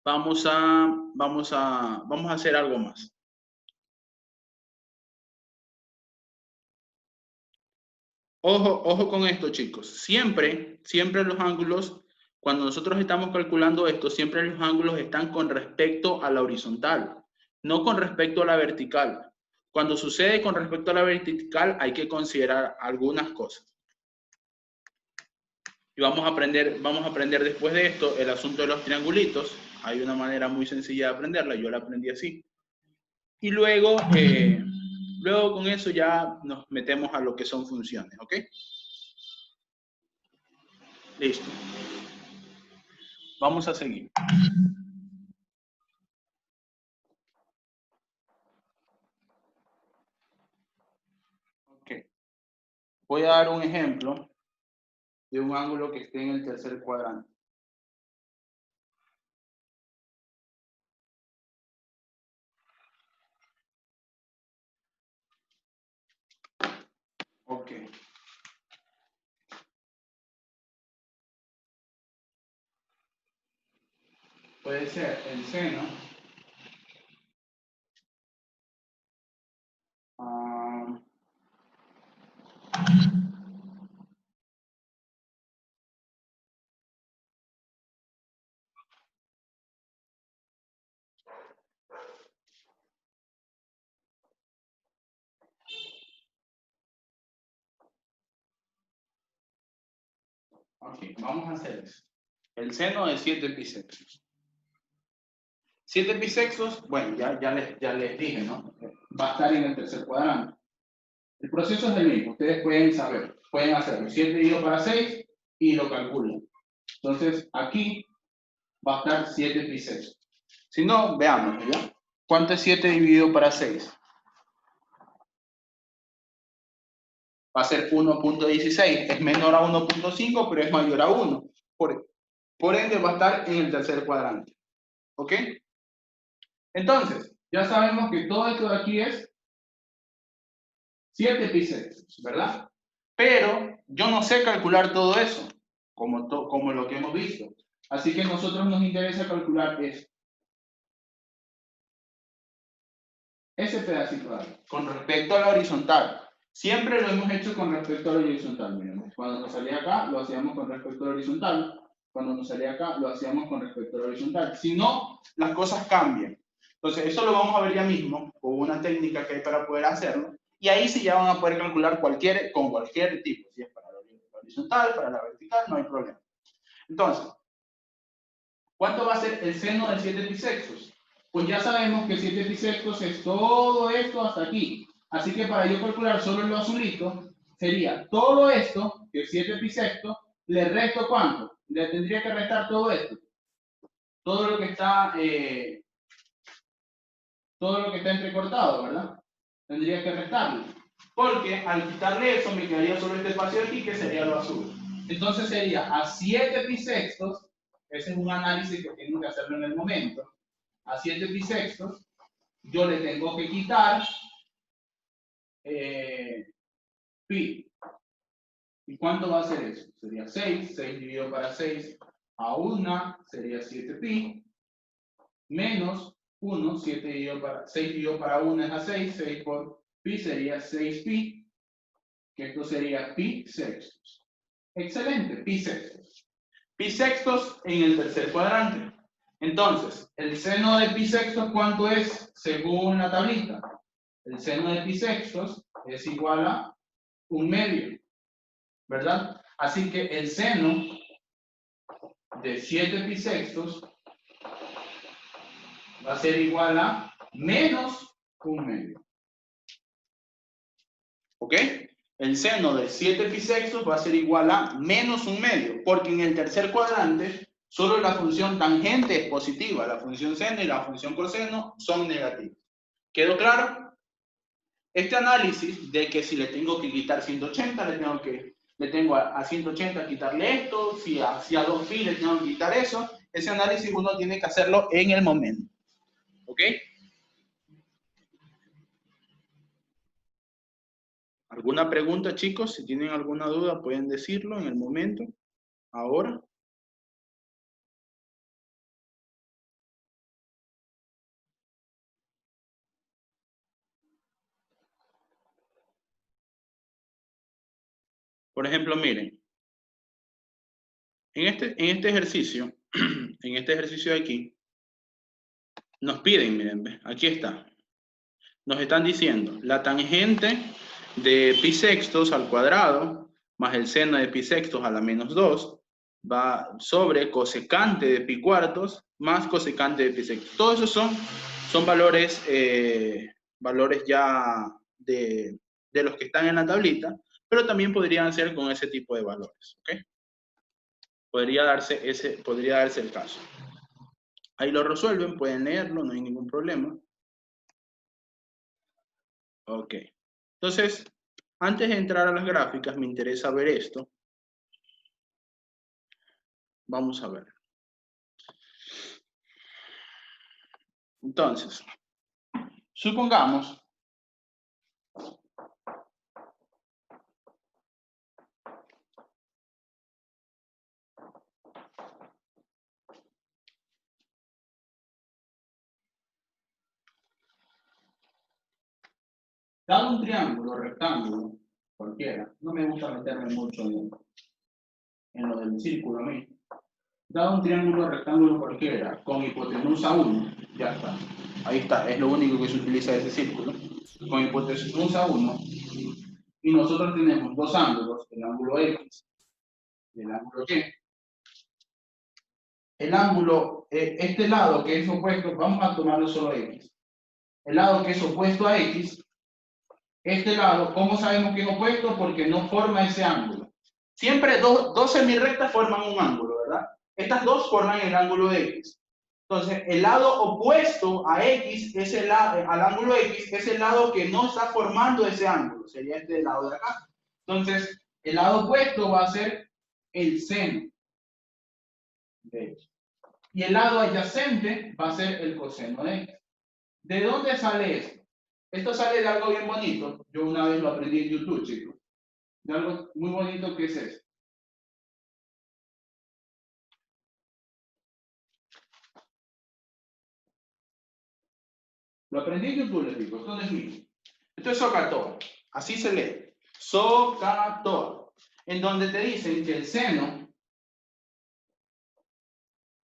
vamos a hacer algo más. Ojo con esto, chicos. Siempre los ángulos, cuando nosotros estamos calculando esto, siempre los ángulos están con respecto a la horizontal, no con respecto a la vertical. Cuando sucede con respecto a la vertical, hay que considerar algunas cosas. Y vamos a aprender después de esto el asunto de los triangulitos. Hay una manera muy sencilla de aprenderla, yo la aprendí así. Y luego, luego con eso ya nos metemos a lo que son funciones, ¿ok? Listo. Vamos a seguir. Ok. Voy a dar un ejemplo de un ángulo que esté en el tercer cuadrante. Ok. Puede ser el seno. Ok, vamos a hacer eso. El seno de 7 bisextos. 7 bisextos, bueno, ya les dije, ¿no? Va a estar en el tercer cuadrante. El proceso es el mismo, ustedes pueden hacerlo. 7 dividido para 6 y lo calculan. Entonces, aquí va a estar 7 bisextos. Si no, veamos, ¿ya? ¿Cuánto es 7 dividido para 6? Va a ser 1.16. Es menor a 1.5, pero es mayor a 1. Por ende, va a estar en el tercer cuadrante. ¿Ok? Entonces, ya sabemos que todo esto de aquí es 7 bisextos, ¿verdad? Pero yo no sé calcular todo eso, como lo que hemos visto. Así que a nosotros nos interesa calcular eso. Ese pedacito de ahí. Con respecto a la horizontal. Siempre lo hemos hecho con respecto a la horizontal. Miren, cuando nos salía acá, lo hacíamos con respecto a la horizontal. Cuando nos salía acá, lo hacíamos con respecto a la horizontal. Si no, las cosas cambian. Entonces, eso lo vamos a ver ya mismo, con una técnica que hay para poder hacerlo. Y ahí sí ya van a poder calcular con cualquier tipo. Si es para la horizontal, para la vertical, no hay problema. Entonces, ¿cuánto va a ser el seno de 7 bisextos? Pues ya sabemos que 7 bisextos es todo esto hasta aquí. Así que para yo calcular solo lo azulito, sería todo esto, que es 7 bisextos, le resto ¿cuánto? Le tendría que restar todo esto. Todo lo que está entrecortado, ¿verdad? Tendría que restarlo. Porque al quitarle eso me quedaría solo este espacio aquí, que sería lo azul. Entonces sería a 7 bisextos, ese es un análisis que tengo que hacerlo en el momento, a 7 bisextos, yo le tengo que quitar pi. ¿Y cuánto va a ser eso? Sería 6, 6 dividido para 6 a 1 sería 7 pi, menos 1, 7 dividido para 6 dividido para 1 es a 6, 6 por pi sería 6 pi, que esto sería pi sextos. Excelente, pi sextos. Pi sextos en el tercer cuadrante. Entonces, el seno de pi sextos, ¿cuánto es según la tablita? El seno de pi sextos es igual a 1/2, ¿verdad? Así que el seno de 7 pi sextos va a ser igual a menos 1/2. ¿Ok? El seno de 7 pi sextos va a ser igual a menos 1/2, porque en el tercer cuadrante solo la función tangente es positiva, la función seno y la función coseno son negativas. ¿Quedó claro? Este análisis de que si le tengo que quitar 180, le tengo a 180 quitarle esto, si a 2 pi le tengo que quitar eso, ese análisis uno tiene que hacerlo en el momento. ¿Ok? ¿Alguna pregunta, chicos? Si tienen alguna duda, pueden decirlo en el momento, ahora. Por ejemplo, miren, en este ejercicio, en este ejercicio de aquí, nos piden, miren, aquí está. nos están diciendo la tangente de pi sextos al cuadrado más el seno de pi sextos a la menos 2 va sobre cosecante de pi cuartos más cosecante de pi sextos. Todos esos son valores, valores ya de los que están en la tablita, pero también podrían ser con ese tipo de valores. ¿Okay? Podría darse el caso. Ahí lo resuelven, pueden leerlo, no hay ningún problema. Ok. Entonces, antes de entrar a las gráficas, me interesa ver esto. Vamos a ver. Entonces, supongamos dado un triángulo, rectángulo, cualquiera, no me gusta meterme mucho en lo del círculo a mí. Dado un triángulo, rectángulo cualquiera, con hipotenusa 1, ya está. Ahí está, es lo único que se utiliza de ese círculo. Con hipotenusa 1, y nosotros tenemos dos ángulos, el ángulo X y el ángulo Y. El ángulo, este lado que es opuesto, vamos a tomarlo solo X. El lado que es opuesto a X, este lado, ¿cómo sabemos que es opuesto? Porque no forma ese ángulo. Siempre dos semirrectas forman un ángulo, ¿verdad? Estas dos forman el ángulo de X. Entonces, el lado opuesto a X, al ángulo X, es el lado que no está formando ese ángulo. Sería este lado de acá. Entonces, el lado opuesto va a ser el seno de X. Y el lado adyacente va a ser el coseno de X. ¿De dónde sale esto? Esto sale de algo bien bonito. Yo una vez lo aprendí en YouTube, chicos. De algo muy bonito que es esto. Lo aprendí en YouTube, les digo. Esto no es mío. Esto es SOHCAHTOA. Así se lee. SOHCAHTOA. En donde te dicen que el seno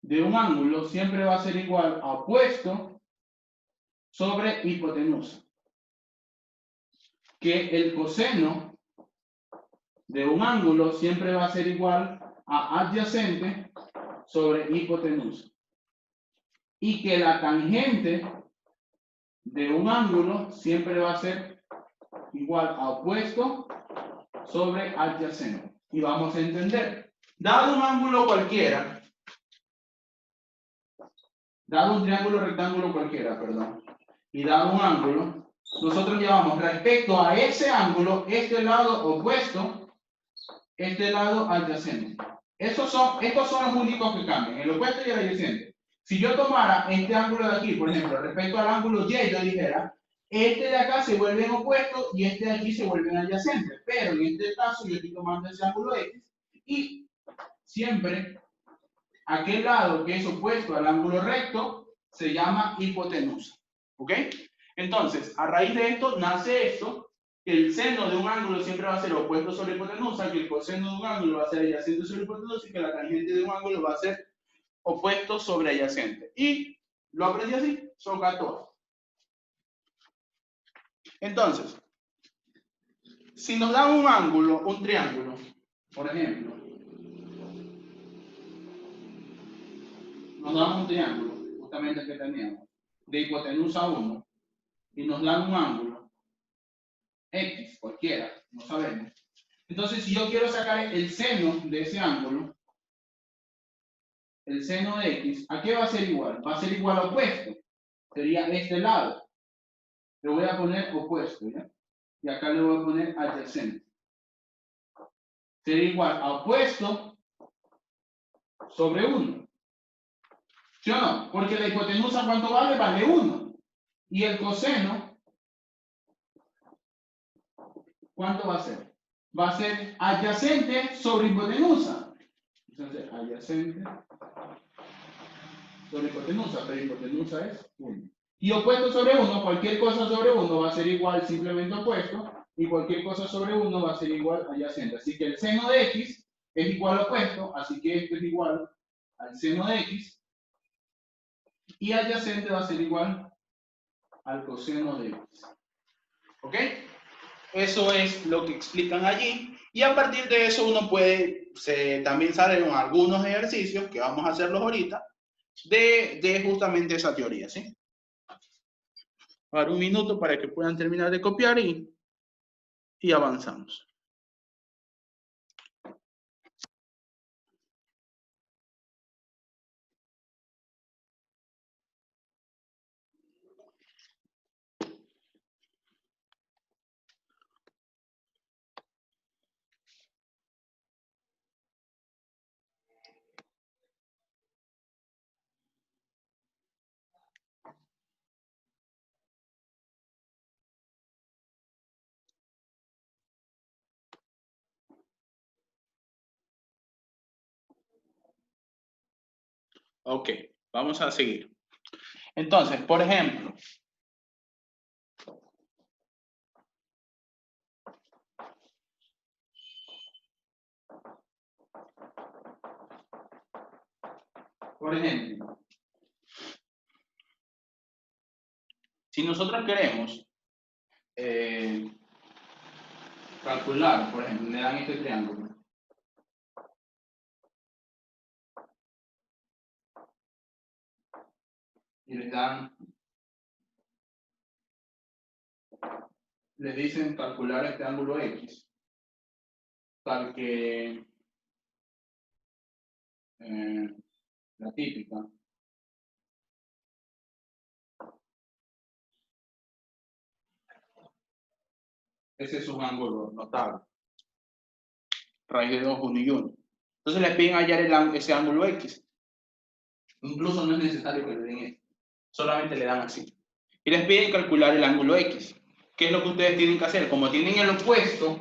de un ángulo siempre va a ser igual a opuesto sobre hipotenusa. Que el coseno de un ángulo siempre va a ser igual a adyacente sobre hipotenusa. Y que la tangente de un ángulo siempre va a ser igual a opuesto sobre adyacente. Y vamos a entender. Dado un ángulo cualquiera, dado un triángulo rectángulo cualquiera, perdón, y dado un ángulo, nosotros llevamos respecto a ese ángulo, este lado opuesto, este lado adyacente. Estos son los únicos que cambian, el opuesto y el adyacente. Si yo tomara este ángulo de aquí, por ejemplo, respecto al ángulo Y, yo dijera, este de acá se vuelve en opuesto y este de aquí se vuelve en adyacente. Pero en este caso yo estoy tomando ese ángulo X y siempre aquel lado que es opuesto al ángulo recto se llama hipotenusa. ¿Ok? Entonces, a raíz de esto nace esto, que el seno de un ángulo siempre va a ser opuesto sobre hipotenusa, que el coseno de un ángulo va a ser adyacente sobre hipotenusa y que la tangente de un ángulo va a ser opuesto sobre adyacente. Y lo aprendí así, SOHCAHTOA. Entonces, si nos dan un ángulo, un triángulo, por ejemplo, nos dan un triángulo, justamente el que teníamos, de hipotenusa 1, y nos dan un ángulo, X, cualquiera, no sabemos. Entonces, si yo quiero sacar el seno de ese ángulo, el seno de X, ¿a qué va a ser igual? Va a ser igual a opuesto. Sería este lado. Le voy a poner opuesto, ¿ya? Y acá le voy a poner adyacente. Sería igual a opuesto sobre 1. ¿Sí o no? Porque la hipotenusa, ¿cuánto vale? Vale 1. Y el coseno, ¿cuánto va a ser? Va a ser adyacente sobre hipotenusa. Entonces, adyacente sobre hipotenusa, pero hipotenusa es 1. Y opuesto sobre 1, cualquier cosa sobre 1 va a ser igual simplemente opuesto, y cualquier cosa sobre 1 va a ser igual adyacente. Así que el seno de X es igual a opuesto, así que esto es igual al seno de X, y adyacente va a ser igual al coseno de x. ¿Ok? Eso es lo que explican allí. Y a partir de eso uno puede, también salen algunos ejercicios, que vamos a hacerlos ahorita, de justamente esa teoría, ¿sí? Voy a dar un minuto para que puedan terminar de copiar y avanzamos. Ok, vamos a seguir. Entonces, por ejemplo, si nosotros queremos calcular, por ejemplo, le dan este triángulo. Y les dicen calcular este ángulo X, tal que la típica. Ese es un ángulo notable. Raíz de 2, 1 y 1. Entonces les piden hallar ese ángulo X. Incluso no es necesario que le den esto. Solamente le dan así. Y les piden calcular el ángulo X. ¿Qué es lo que ustedes tienen que hacer? Como tienen el opuesto,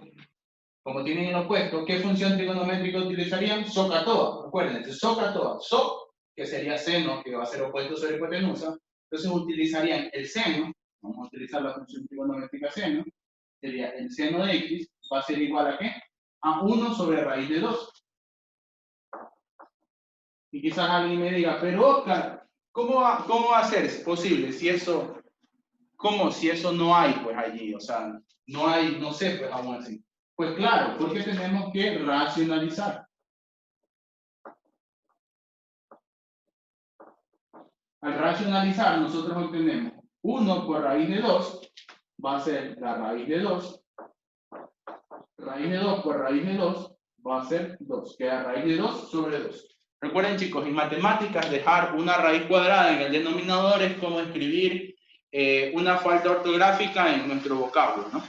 ¿qué función trigonométrica utilizarían? SOHCAHTOA. Acuérdense, SOHCAHTOA. SO, que sería seno, que va a ser opuesto sobre hipotenusa. Entonces utilizarían el seno. Vamos a utilizar la función trigonométrica seno. Sería el seno de X, va a ser igual a ¿qué? A 1 sobre raíz de 2. Y quizás alguien me diga, pero Oscar, ¿cómo va a ser posible si eso, si eso no hay pues allí? O sea, no hay, no sé, pues aún así. Pues claro, porque tenemos que racionalizar. Al racionalizar, nosotros obtenemos 1 por raíz de 2, va a ser la raíz de 2. Raíz de 2 por raíz de 2 va a ser 2, queda raíz de 2 sobre 2. Recuerden, chicos, en matemáticas dejar una raíz cuadrada en el denominador es como escribir una falta ortográfica en nuestro vocablo, ¿no?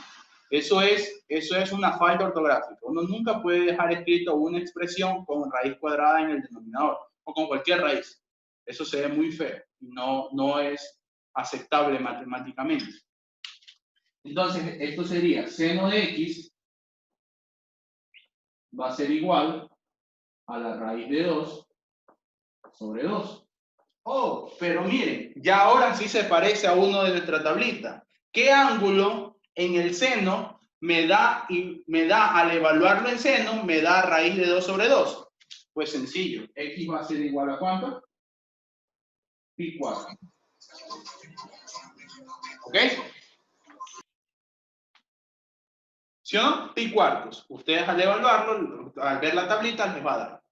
Eso es una falta ortográfica. Uno nunca puede dejar escrito una expresión con raíz cuadrada en el denominador o con cualquier raíz. Eso se ve muy feo y no es aceptable matemáticamente. Entonces, esto sería seno de X va a ser igual a la raíz de 2 sobre 2. Oh, pero miren, ya ahora sí se parece a uno de nuestra tablita. ¿Qué ángulo en el seno me da, al evaluarlo en seno, me da raíz de 2 sobre 2? Pues sencillo, X va a ser igual a ¿cuánto? Pi cuarto. ¿Ok? ¿Sí o no? Pi cuartos. Ustedes al evaluarlo, al ver la tablita, les va a dar.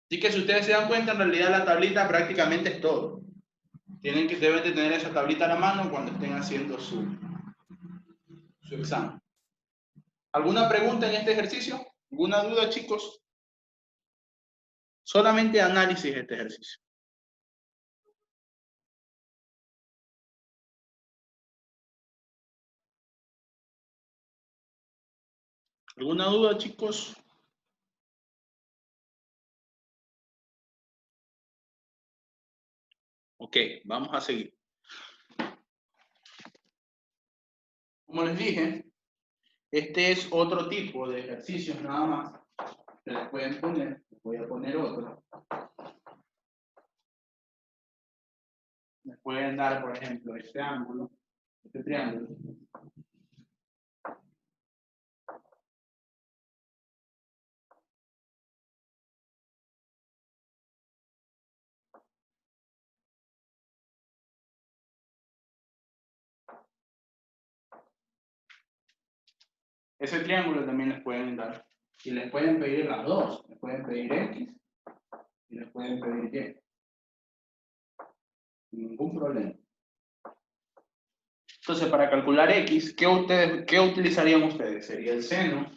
Así que si ustedes se dan cuenta, en realidad la tablita prácticamente es todo. Deben de tener esa tablita a la mano cuando estén haciendo su examen. ¿Alguna pregunta en este ejercicio? ¿Alguna duda, chicos? Solamente análisis de este ejercicio. ¿Alguna duda, chicos? Ok, vamos a seguir. Como les dije, este es otro tipo de ejercicios nada más. Se les pueden poner, les voy a poner otro. Les pueden dar, por ejemplo, este ángulo, este triángulo. Ese triángulo también les pueden dar. Y les pueden pedir las dos. Les pueden pedir X y les pueden pedir Y. Ningún problema. Entonces, para calcular X, ¿qué utilizarían ustedes? Sería el seno.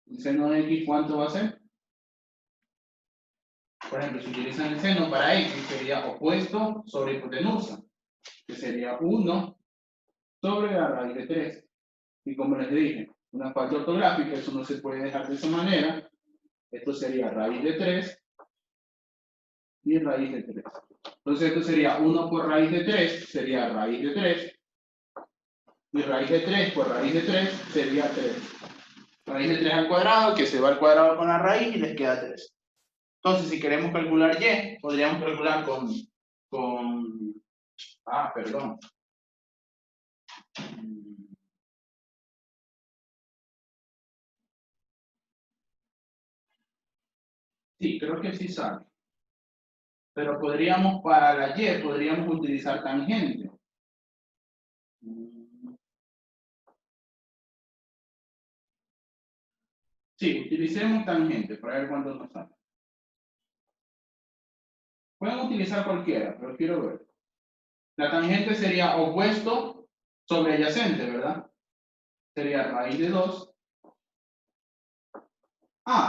¿El seno de X cuánto va a ser? Por ejemplo, si utilizan el seno para X, sería opuesto sobre hipotenusa, que sería 1 sobre la raíz de 3. Y como les dije, una falta ortográfica, eso no se puede dejar de esa manera. Esto sería raíz de 3 y raíz de 3. Entonces esto sería 1 por raíz de 3, sería raíz de 3. Y raíz de 3 por raíz de 3 sería 3. Raíz de 3 al cuadrado, que se va al cuadrado con la raíz y les queda 3. Entonces, si queremos calcular Y, podríamos calcular perdón. Sí, creo que sí sale. Pero podríamos, para la Y, podríamos utilizar tangente. Sí, utilicemos tangente para ver cuánto nos sale. Pueden utilizar cualquiera, pero quiero ver. La tangente sería opuesto sobre adyacente, ¿verdad? Sería raíz de 2.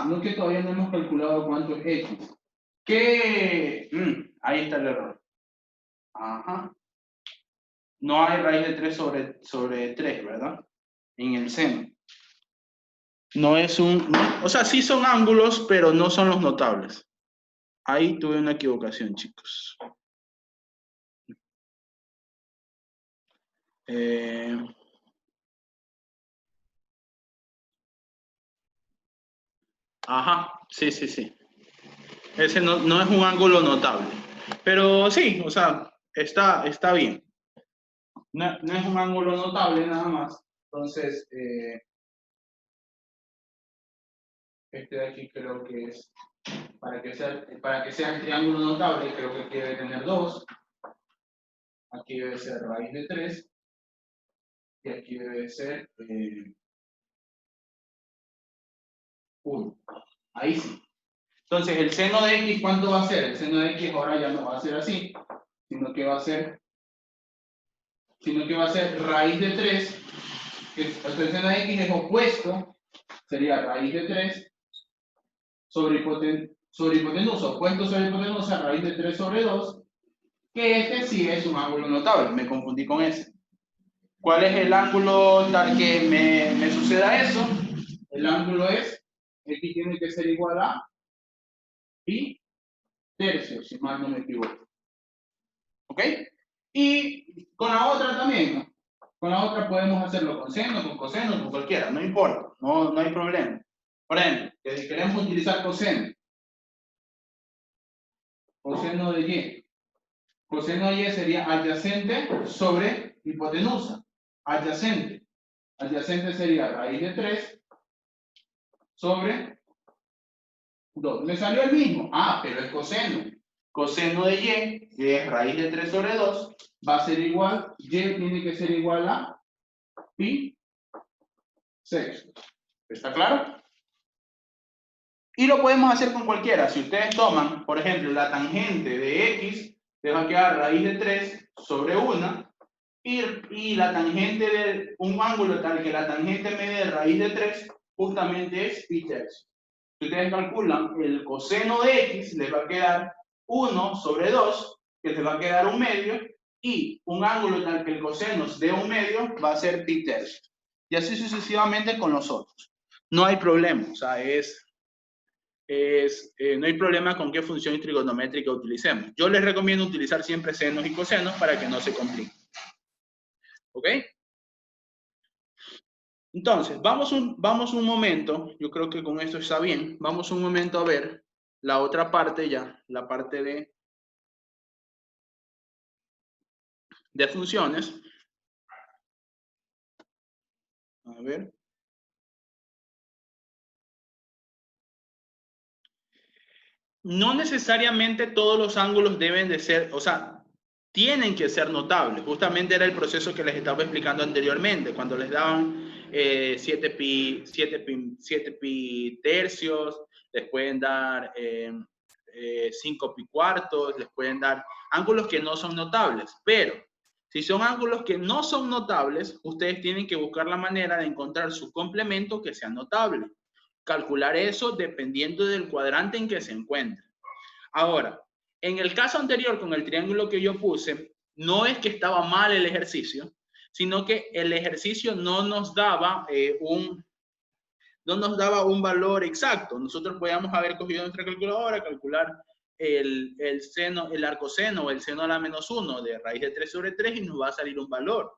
No, que todavía no hemos calculado cuánto es X. ¿Qué? Ahí está el error. Ajá. No hay raíz de 3 sobre 3, ¿verdad? En el seno. No es o sea, sí son ángulos, pero no son los notables. Ahí tuve una equivocación, chicos. Ajá, sí. Ese no es un ángulo notable. Pero sí, o sea, está bien. No es un ángulo notable nada más. Entonces, este de aquí creo que es, para que sea el triángulo notable, creo que aquí debe tener 2. Aquí debe ser raíz de 3. Y aquí debe ser 1. Ahí sí. Entonces, el seno de X, ¿cuánto va a ser? El seno de X ahora ya no va a ser así, sino que va a ser raíz de 3. El seno de X es opuesto, sería raíz de 3 sobre hipotenusa. Opuesto sobre hipotenusa, raíz de 3 sobre 2, que este sí es un ángulo notable. Me confundí con ese. ¿Cuál es el ángulo tal que me suceda eso? El ángulo es, X tiene que ser igual a pi tercios, si mal no me equivoco. ¿Ok? Y con la otra también, ¿no? Con la otra podemos hacerlo con seno, con coseno, con cualquiera, no importa, no hay problema. Por ejemplo, si queremos utilizar coseno de Y. Coseno de Y sería adyacente sobre hipotenusa. Adyacente. Adyacente sería raíz de 3 sobre 2. Me salió el mismo. Pero es coseno. Coseno de Y, que es raíz de 3 sobre 2, va a ser igual, Y tiene que ser igual a pi sextos. ¿Está claro? Y lo podemos hacer con cualquiera. Si ustedes toman, por ejemplo, la tangente de X, les va a quedar raíz de 3 sobre 1, y la tangente de un ángulo tal que la tangente media de raíz de 3 justamente es pi tercios. Si ustedes calculan el coseno de X, les va a quedar 1 sobre 2, que les va a quedar 1 medio, y un ángulo tal que el coseno de 1 medio va a ser pi tercios. Y así sucesivamente con los otros. No hay problema, o sea, no hay problema con qué función trigonométrica utilicemos. Yo les recomiendo utilizar siempre senos y cosenos para que no se compliquen. ¿Ok? Entonces, vamos un momento, yo creo que con esto está bien, vamos un momento a ver la otra parte ya, la parte de funciones. A ver. No necesariamente todos los ángulos deben de ser, o sea, tienen que ser notables. Justamente era el proceso que les estaba explicando anteriormente, cuando les daban 7 pi tercios, les pueden dar 5 pi cuartos, les pueden dar ángulos que no son notables, pero si son ángulos que no son notables, ustedes tienen que buscar la manera de encontrar su complemento que sea notable. Calcular eso dependiendo del cuadrante en que se encuentre. Ahora, en el caso anterior con el triángulo que yo puse, no es que estaba mal el ejercicio, sino que el ejercicio no nos daba un valor exacto. Nosotros podíamos haber cogido nuestra calculadora, calcular el seno, el arcoseno o el seno a la menos 1 de raíz de 3 sobre 3 y nos va a salir un valor.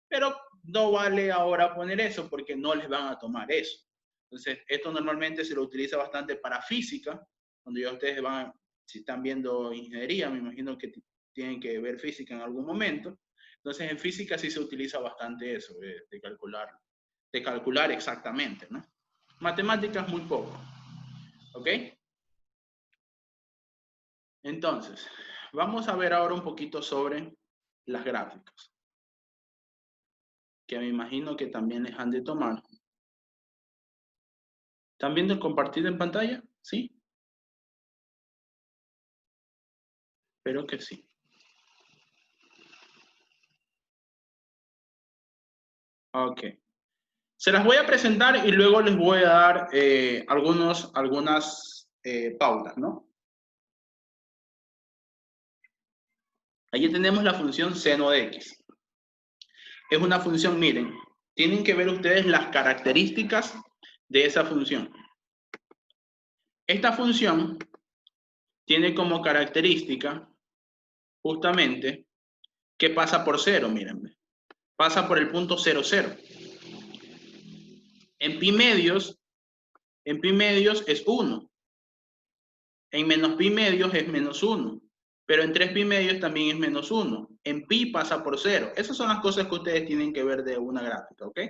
Pero no vale ahora poner eso porque no les van a tomar eso. Entonces, esto normalmente se lo utiliza bastante para física, cuando ya ustedes van, si están viendo ingeniería, me imagino que tienen que ver física en algún momento. Entonces, en física sí se utiliza bastante eso, de calcular exactamente, ¿no? Matemáticas muy poco, ¿ok? Entonces, vamos a ver ahora un poquito sobre las gráficas, que me imagino que también les han de tomar. ¿Están viendo el compartir en pantalla? ¿Sí? Espero que sí. Ok. Se las voy a presentar y luego les voy a dar algunas pautas, ¿no? Allí tenemos la función seno de x. Es una función, miren, tienen que ver ustedes las características de esa función. Esta función tiene como característica justamente que pasa por 0, mírenme. Pasa por el punto 0, 0. En pi medios es 1. En menos pi medios es menos 1. Pero en 3 pi medios también es menos 1. En pi pasa por 0. Esas son las cosas que ustedes tienen que ver de una gráfica, ¿ok?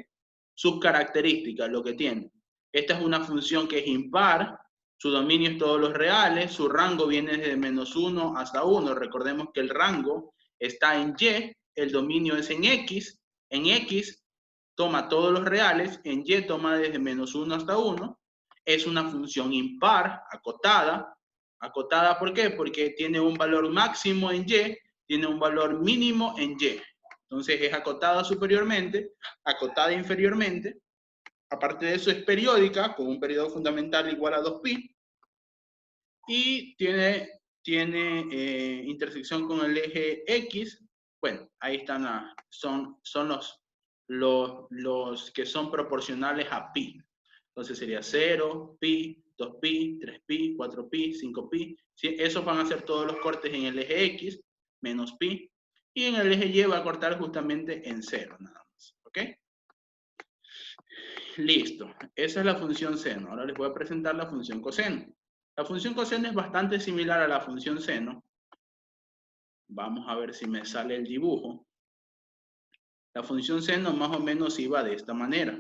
Sus características, lo que tiene. Esta es una función que es impar. Su dominio es todos los reales. Su rango viene desde menos 1 hasta 1. Recordemos que el rango está en y. El dominio es en x. En x toma todos los reales. En y toma desde menos 1 hasta 1. Es una función impar, acotada. Acotada, ¿por qué? Porque tiene un valor máximo en y, tiene un valor mínimo en y. Entonces es acotada superiormente, acotada inferiormente. Aparte de eso es periódica, con un periodo fundamental igual a 2pi. Y tiene intersección con el eje X. Bueno, ahí están, son los que son proporcionales a pi. Entonces sería 0, pi, 2pi, 3pi, 4pi, 5pi. ¿Sí? Esos van a ser todos los cortes en el eje X, menos pi. Y en el eje Y va a cortar justamente en 0, nada más. ¿Ok? Listo. Esa es la función seno. Ahora les voy a presentar la función coseno. La función coseno es bastante similar a la función seno. Vamos a ver si me sale el dibujo. La función seno más o menos iba de esta manera.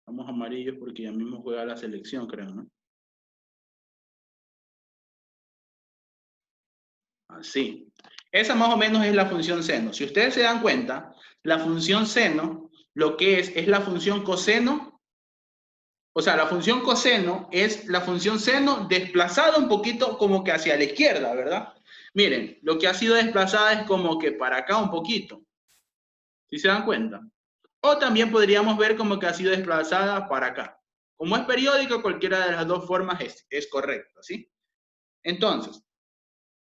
Vamos amarillos porque ya mismo juega la selección, creo, ¿no? Así. Esa más o menos es la función seno. Si ustedes se dan cuenta, la función seno, lo que es la función coseno. O sea, la función coseno es la función seno desplazada un poquito como que hacia la izquierda, ¿verdad? Miren, lo que ha sido desplazada es como que para acá un poquito. ¿Sí se dan cuenta? O también podríamos ver como que ha sido desplazada para acá. Como es periódico, cualquiera de las dos formas es correcta, ¿sí? Entonces,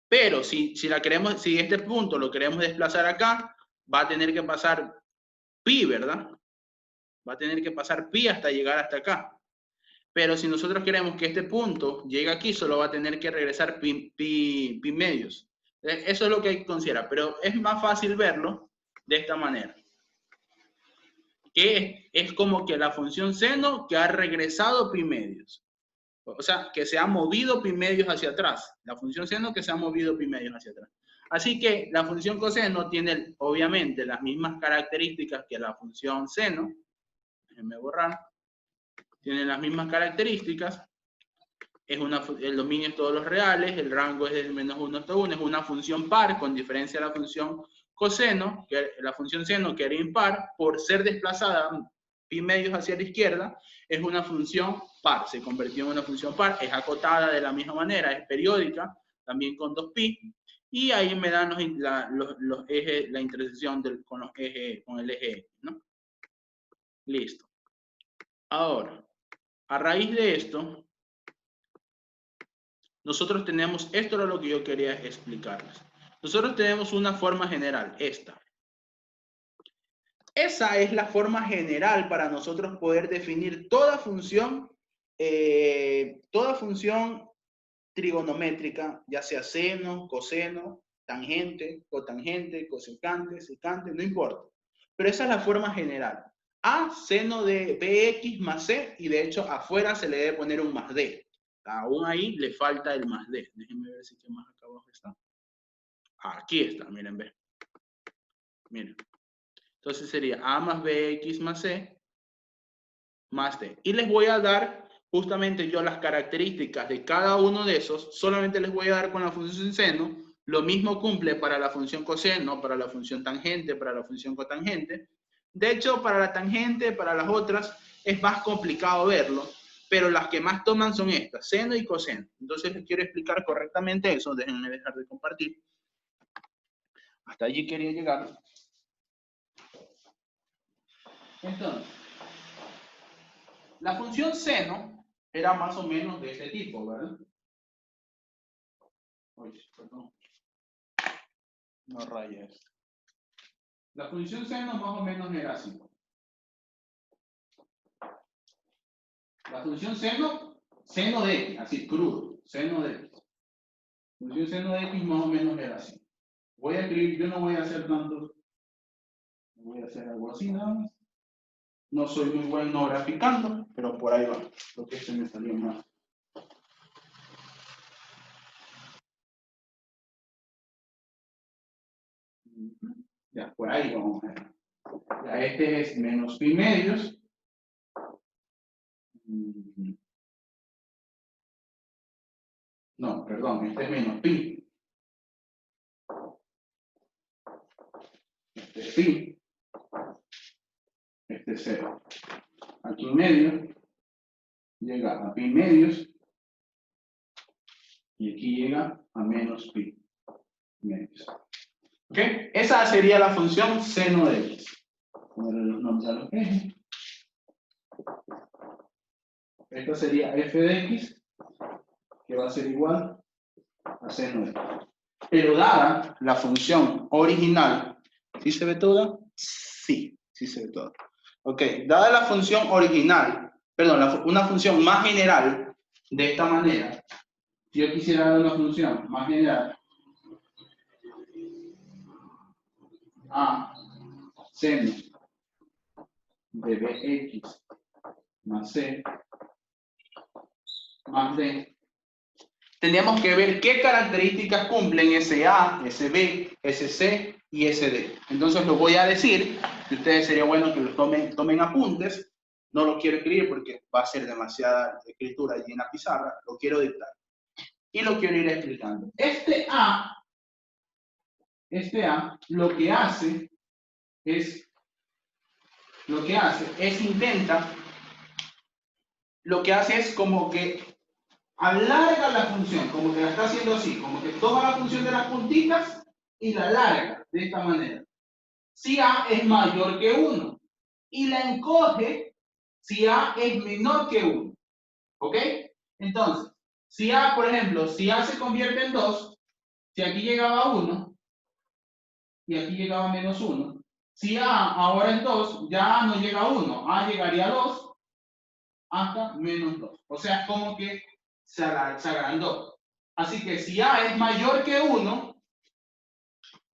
pero si este punto lo queremos desplazar acá, va a tener que pasar pi, ¿verdad? Va a tener que pasar pi hasta llegar hasta acá. Pero si nosotros queremos que este punto llegue aquí, solo va a tener que regresar pi medios. Eso es lo que hay que considerar, pero es más fácil verlo de esta manera. Que es como que la función seno que ha regresado pi medios. O sea, que se ha movido pi medios hacia atrás. La función seno que se ha movido pi medios hacia atrás. Así que la función coseno tiene, obviamente, las mismas características que la función seno. Déjenme borrar. Tiene las mismas características. el dominio es todos los reales, el rango es del -1 hasta 1, es una función par con diferencia a la función coseno, que la función seno que era impar, por ser desplazada pi medios hacia la izquierda, es una función par, se convirtió en una función par, es acotada de la misma manera, es periódica, también con 2pi, y ahí me dan los ejes, la intersección con el eje X, ¿no? Listo. Ahora, a raíz de esto, nosotros tenemos, esto era lo que yo quería explicarles. Nosotros tenemos una forma general, esta. Esa es la forma general para nosotros poder definir toda función trigonométrica, ya sea seno, coseno, tangente, cotangente, cosecante, secante, no importa. Pero esa es la forma general. A seno de bx más c, y de hecho afuera se le debe poner un más d. Aún ahí le falta el más d. Déjenme ver si más acá abajo está. Aquí está, miren, ve. Miren. Entonces sería a más bx más c más d. Y les voy a dar justamente yo las características de cada uno de esos. Solamente les voy a dar con la función seno. Lo mismo cumple para la función coseno, para la función tangente, para la función cotangente. De hecho, para la tangente, para las otras, es más complicado verlo. Pero las que más toman son estas, seno y coseno. Entonces les quiero explicar correctamente eso. Déjenme dejar de compartir. Hasta allí quería llegar. Entonces, la función seno era más o menos de este tipo, ¿verdad? Oye, perdón. No raya esto. La función seno más o menos era así. La función seno de x, así crudo, seno de x. La función seno de x más o menos era así. Voy a escribir, yo no voy a hacer tanto. Voy a hacer algo así nada más. No soy muy bueno graficando, pero por ahí va. Creo que este me salió más. Ya, por ahí vamos a ver. Ya, este es menos pi medios. No, perdón, este es menos pi. Este es pi. Este es 0. Aquí en medio llega a pi medios. Y aquí llega a menos pi medios. ¿Ok? Esa sería la función seno de x. Ponerle los nombres a los ejes. Esta sería f de x, que va a ser igual a seno de x. Pero dada la función original, ¿sí se ve toda? Sí, sí se ve toda. Ok, dada la función original, perdón, una función más general, de esta manera, si yo quisiera dar una función más general, a seno de bx más c más d, tenemos que ver qué características cumplen ese a, ese b, ese c y ese d. Entonces lo voy a decir, y ustedes sería bueno que lo tomen apuntes. No lo quiero escribir porque va a ser demasiada escritura allí en la pizarra, lo quiero dictar. Y lo quiero ir explicando. Este a lo que hace es como que alarga la función, como que la está haciendo así, como que toma la función de las puntitas y la alarga de esta manera. Si a es mayor que 1 y la encoge si a es menor que 1. ¿Ok? Entonces, si a, por ejemplo, si a se convierte en 2, si aquí llegaba a 1 y aquí llegaba a menos 1, si a ahora en 2, ya a no llega a 1, a llegaría a 2 hasta menos 2. O sea, es como que se agrandó. Así que si a es mayor que 1,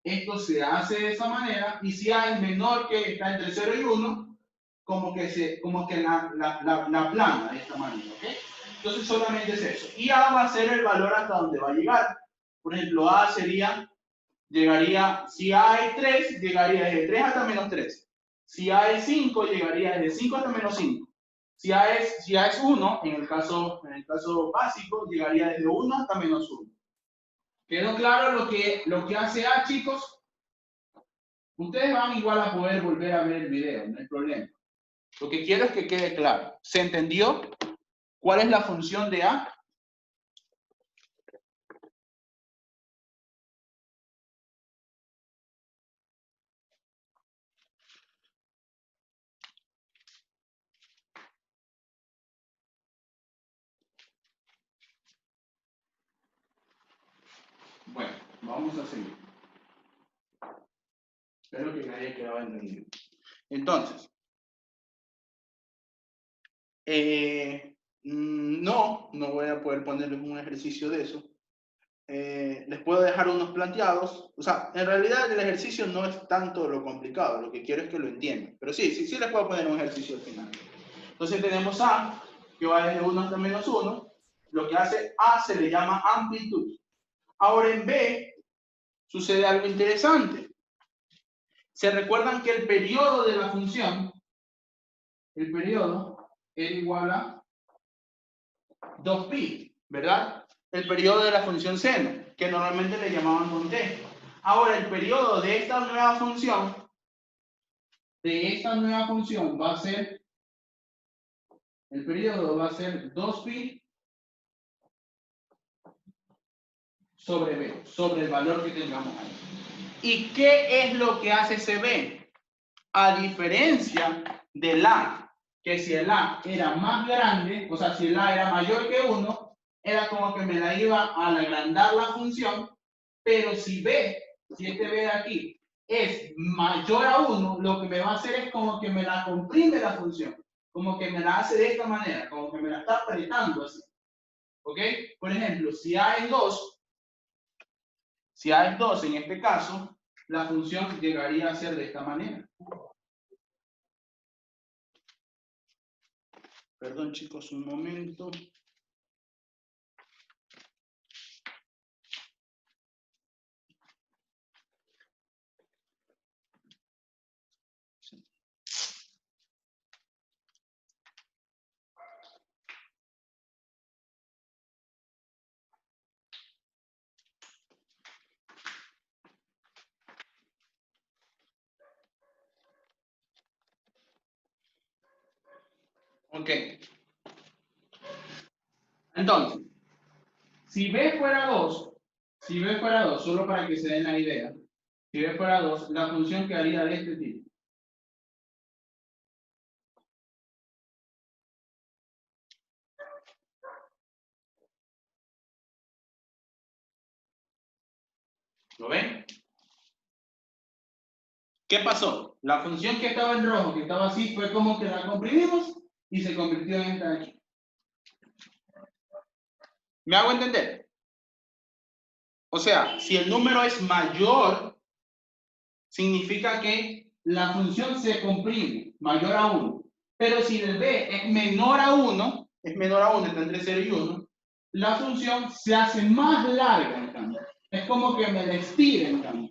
esto se hace de esa manera, y si a es menor que, está entre 0 y 1, como que la plana de esta manera, ¿ok? Entonces solamente es eso. Y a va a ser el valor hasta donde va a llegar. Por ejemplo, a llegaría, si a es 3, llegaría desde 3 hasta menos 3. Si a es 5, llegaría desde 5 hasta menos 5. Si A es 1, en el caso básico, llegaría desde 1 hasta menos 1. ¿Quedó claro lo que hace A, chicos? Ustedes van igual a poder volver a ver el video, no hay problema. Lo que quiero es que quede claro. ¿Se entendió cuál es la función de A? Bueno, vamos a seguir. Espero que haya quedado entendido. Entonces, no voy a poder ponerles un ejercicio de eso. Les puedo dejar unos planteados. O sea, en realidad el ejercicio no es tanto lo complicado, lo que quiero es que lo entiendan. Pero sí les puedo poner un ejercicio al final. Entonces tenemos A, que va desde 1 hasta menos 1. Lo que hace A se le llama amplitud. Ahora en B sucede algo interesante. ¿Se recuerdan que el periodo de la función, el periodo era igual a 2pi, ¿verdad? El periodo de la función seno, que normalmente le llamaban contexto. Ahora, el periodo de esta nueva función va a ser, el periodo va a ser 2pi sobre b, sobre el valor que tengamos ahí. ¿Y qué es lo que hace ese b? A diferencia del a, Que si el a era más grande, o sea, si el a era mayor que 1, era como que me la iba a agrandar la función, pero si este b de aquí es mayor a 1, lo que me va a hacer es como que me la comprime la función, como que me la hace de esta manera, como que me la está apretando así. ¿Ok? Por ejemplo, si a es 2 en este caso, la función llegaría a ser de esta manera. Perdón, chicos, un momento. Ok. Entonces, si b fuera 2, solo para que se den la idea, si b fuera 2, la función quedaría de este tipo. ¿Lo ven? ¿Qué pasó? La función que estaba en rojo, que estaba así, fue como que la comprimimos y se convirtió en esta de aquí. ¿Me hago entender? O sea, si el número es mayor, significa que la función se comprime, mayor a 1. Pero si el b es menor a 1, está entre 0 y 1, la función se hace más larga en cambio. Es como que me la estira en cambio.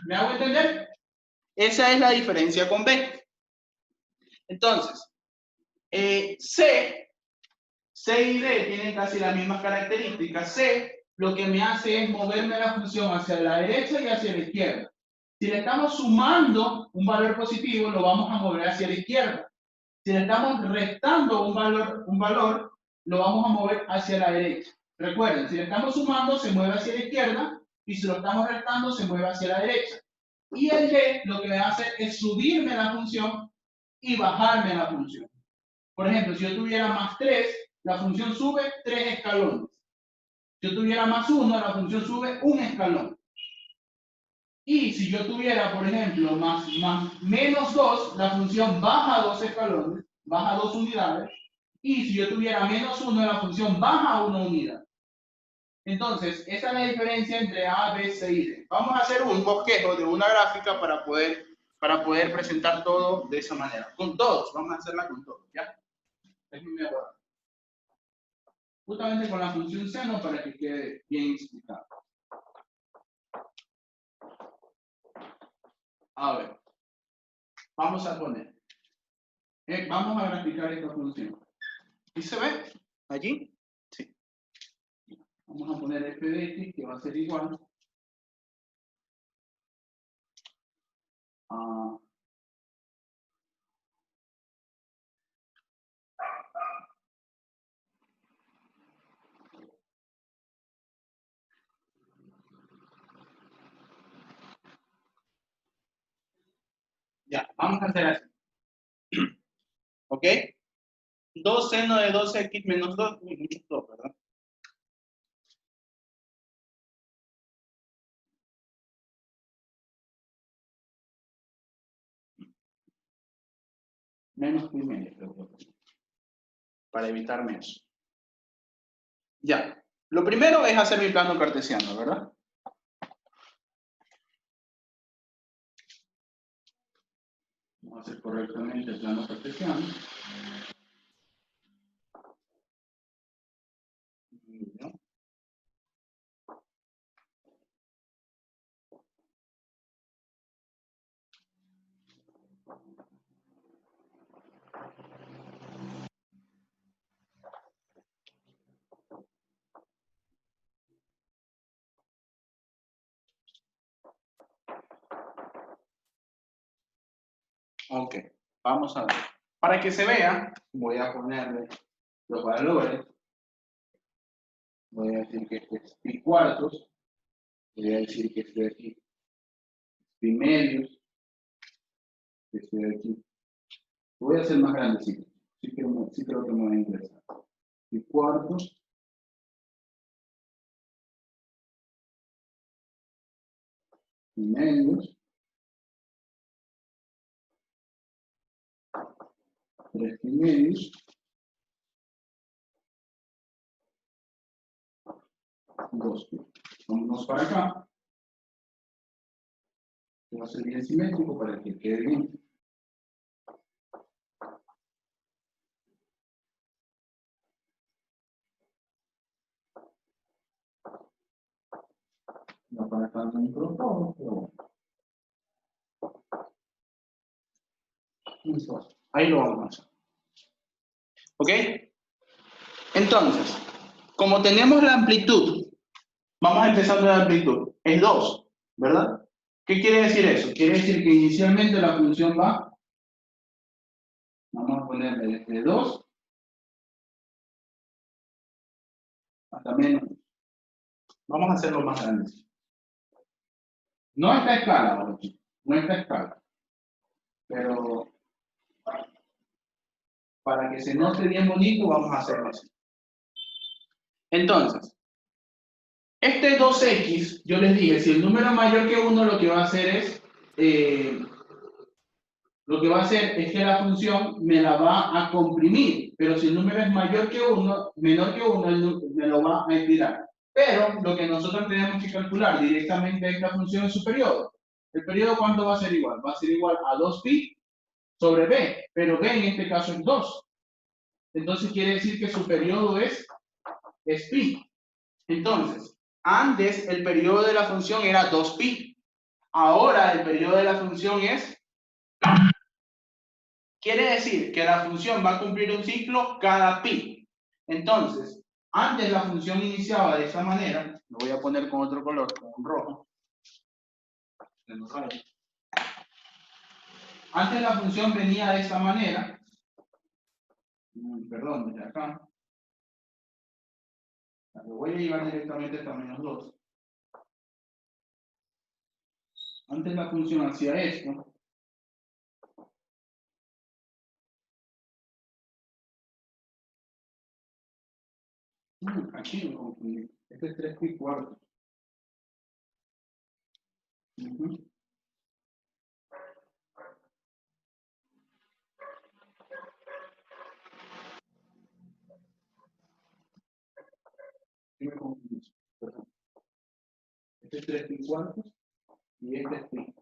¿Me hago entender? esa es la diferencia con B. Entonces, C y D tienen casi las mismas características. C lo que me hace es moverme la función hacia la derecha y hacia la izquierda. Si le estamos sumando un valor positivo, lo vamos a mover hacia la izquierda. Si le estamos restando un valor, lo vamos a mover hacia la derecha. Recuerden, si le estamos sumando, se mueve hacia la izquierda, y si lo estamos restando, se mueve hacia la derecha. Y el D lo que me hace es subirme la función y bajarme la función. Por ejemplo, si yo tuviera más 3, la función sube 3 escalones. Si yo tuviera más 1, la función sube un escalón. Y si yo tuviera, por ejemplo, menos 2, la función baja 2 escalones, baja 2 unidades. Y si yo tuviera menos 1, la función baja 1 unidad. Entonces, esa es la diferencia entre A, B, C y D. Vamos a hacer un bosquejo de una gráfica para poder presentar todo de esa manera. Con todos, vamos a hacerla con todos, ¿ya? Déjenme guardar. Justamente con la función seno para que quede bien explicado. A ver, vamos a poner. Vamos a graficar esta función. ¿Y se ve? ¿Allí? Sí. Vamos a poner f de x, que va a ser igual a ya, vamos a hacer así. ¿Ok? 2 seno de 2x menos 2, muchos 2, ¿verdad? Menos pi medio, creo que. Para evitar menos. Ya. Lo primero es hacer mi plano cartesiano, ¿verdad? Vamos a hacer correctamente el plano cartesiano. ¿No? Ok, vamos a ver. Para que se vea, Voy a ponerle los valores. Voy a decir que este es pi cuartos. Voy a decir que este de aquí es pi medios. Que este de aquí. Lo voy a hacer más grandecito. Sí creo que me va a interesar. Pi cuartos. Pi medios. 3 pi medios. 2 pi. Vámonos para acá. Va a ser bien simétrico para que quede bien. No para acá no hay todo, pero listo. ahí lo vamos a hacer. ¿Ok? Entonces, como tenemos la amplitud, vamos a empezar con la amplitud. Es 2, ¿verdad? ¿Qué quiere decir eso? Quiere decir que inicialmente la función va, vamos a ponerle desde 2 hasta menos. Vamos a hacerlo más grande. No esta escala, no esta escala. Pero para que se note bien bonito, vamos a hacerlo así. Entonces, Este 2x, yo les dije, si el número es mayor que 1, lo que va a hacer es, que la función me la va a comprimir, pero si el número es mayor que 1, menor que 1, me lo va a estirar. Pero lo que nosotros tenemos que calcular directamente a esta función es su periodo. ¿El periodo cuánto va a ser igual? Va a ser igual a 2pi sobre b, pero b en este caso es 2. Entonces quiere decir que su periodo es pi. entonces, antes el periodo de la función era 2pi. Ahora el periodo de la función es... Quiere decir que la función va a cumplir un ciclo cada pi. Entonces, Antes la función iniciaba de esta manera. lo voy a poner con otro color, con rojo. Antes la función venía de esta manera. Perdón, desde acá. Lo voy a llevar directamente hasta menos 2. Antes la función hacía esto. Aquí me confundí. Este es 3 pi cuartos. Aquí me confundí. Perdón. Este es 3 pi cuartos y este es pi.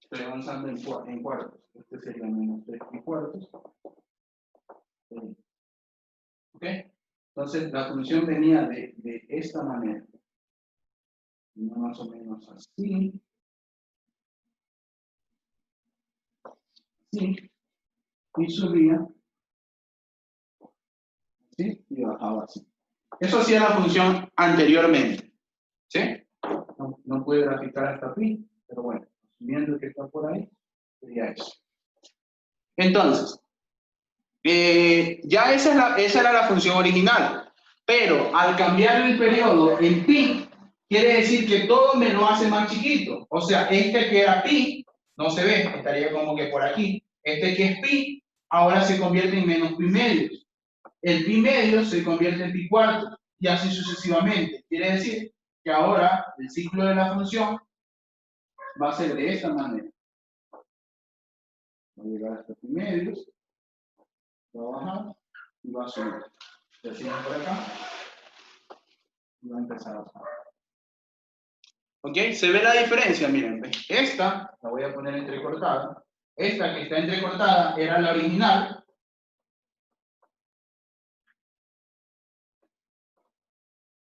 Estoy avanzando en cuartos. Este sería menos 3 pi cuartos. ¿Ok? Entonces la función venía de esta manera. Más o menos así. Sí. y subía, ¿sí? Y bajaba así. Eso hacía la función anteriormente, ¿sí? No puede graficar hasta pi, pero bueno, asumiendo que está por ahí, sería eso. Entonces, ya esa era la función original, pero al cambiar el periodo en pi, quiere decir que todo me lo hace más chiquito. O sea, este que era pi, no se ve, estaría como que por aquí. Este que es pi, ahora se convierte en menos pi medios. El pi medio se convierte en pi cuarto, y así sucesivamente. Quiere decir que ahora el ciclo de la función va a ser de esta manera. Va a llegar hasta pi medios, va a bajar y va a subir. Decimos por acá y va a empezar a bajar. ¿Ok? Se ve la diferencia, miren. Esta la voy a poner entrecortada. Esta que está entrecortada era la original.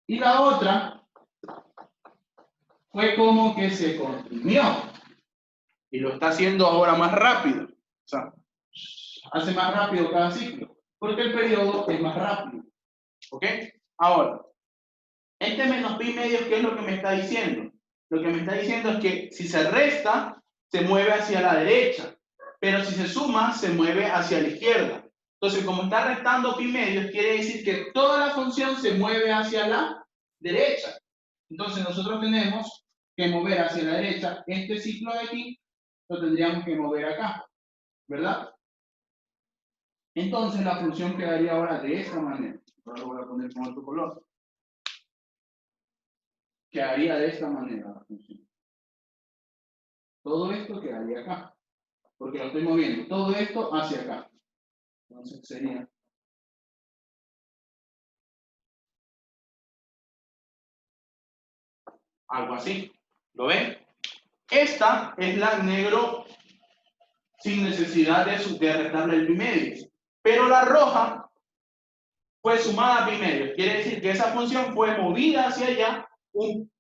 Y la otra fue como que se comprimió. Y lo está haciendo ahora más rápido. O sea, hace más rápido cada ciclo. Porque el periodo es más rápido. ¿Ok? Ahora, este menos pi medios, ¿qué es lo que me está diciendo? Lo que me está diciendo es que si se resta, se mueve hacia la derecha. Pero si se suma, se mueve hacia la izquierda. Entonces, como está restando pi medios, quiere decir que toda la función se mueve hacia la derecha. Entonces, nosotros tenemos que mover hacia la derecha. Este ciclo de aquí lo tendríamos que mover acá, ¿verdad? Entonces, la función quedaría ahora de esta manera. Ahora lo voy a poner con otro color. Quedaría de esta manera la función. Todo esto quedaría acá, porque lo estoy moviendo. Todo esto hacia acá. Entonces sería algo así. ¿Lo ven? Esta es la en negro sin necesidad de restarle el pi medios. Pero la roja fue sumada a pi medios. Quiere decir que esa función fue movida hacia allá un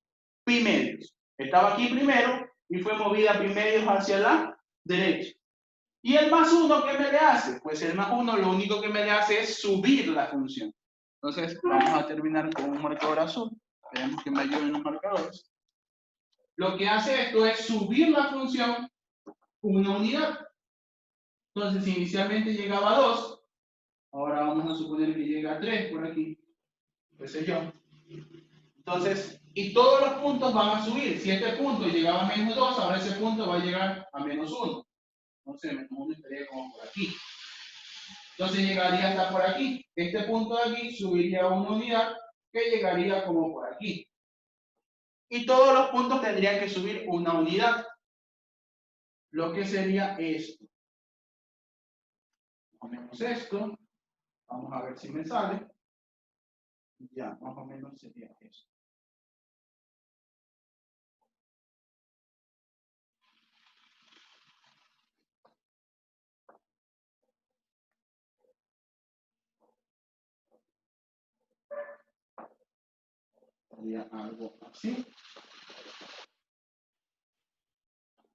pi medios. Estaba aquí primero y fue movida a pi medios hacia la derecha. ¿Y el más 1 qué me le hace? Pues el más 1 lo único que me le hace es subir la función. Entonces vamos a terminar con un marcador azul. Esperemos que me ayuden los marcadores. Lo que hace esto es subir la función una unidad. Entonces, si inicialmente llegaba a 2, ahora vamos a suponer que llega a 3 por aquí, qué sé yo. Entonces, y todos los puntos van a subir. Si este punto llegaba a menos 2, ahora ese punto va a llegar a menos 1. Entonces, menos 1 estaría como por aquí. Entonces llegaría hasta por aquí. Este punto de aquí subiría a una unidad que llegaría como por aquí. Y todos los puntos tendrían que subir una unidad. Lo que sería esto. Más o menos esto. Vamos a ver si me sale. Ya, más o menos sería esto. Sería algo así.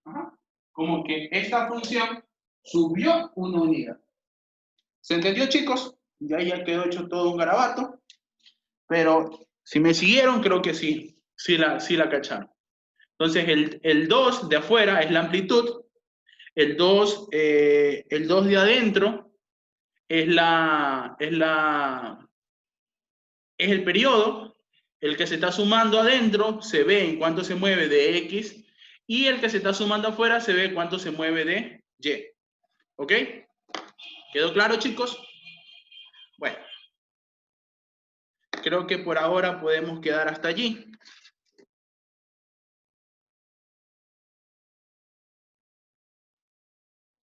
Ajá. Como que esta función subió una unidad. ¿Se entendió, chicos? Ya quedó hecho todo un garabato. Pero si me siguieron, creo que sí. Sí la cacharon. Entonces, el 2 de afuera es la amplitud. El 2 de adentro es el periodo. El que se está sumando adentro se ve en cuánto se mueve de X. Y el que se está sumando afuera se ve cuánto se mueve de Y. ¿Ok? ¿Quedó claro, chicos? Bueno. Creo que por ahora podemos quedar hasta allí.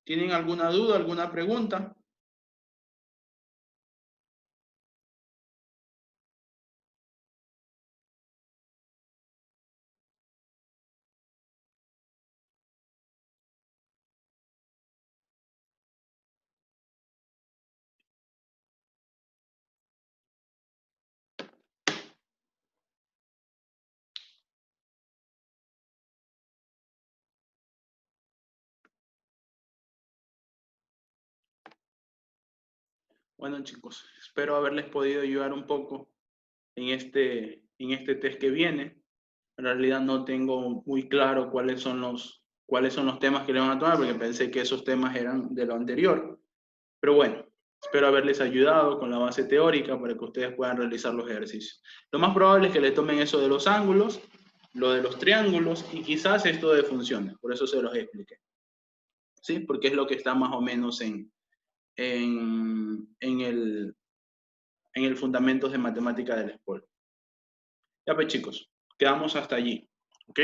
¿Tienen alguna duda, alguna pregunta? Bueno, chicos, espero haberles podido ayudar un poco en este test que viene. En realidad no tengo muy claro cuáles son los temas que le van a tomar, porque pensé que esos temas eran de lo anterior. Pero bueno, espero haberles ayudado con la base teórica para que ustedes puedan realizar los ejercicios. Lo más probable es que le tomen eso de los ángulos, lo de los triángulos y quizás esto de funciones. Por eso se los expliqué. ¿Sí? Porque es lo que está más o menos en el Fundamentos de Matemática del SPOL. Ya pues chicos, quedamos hasta allí. ¿Ok?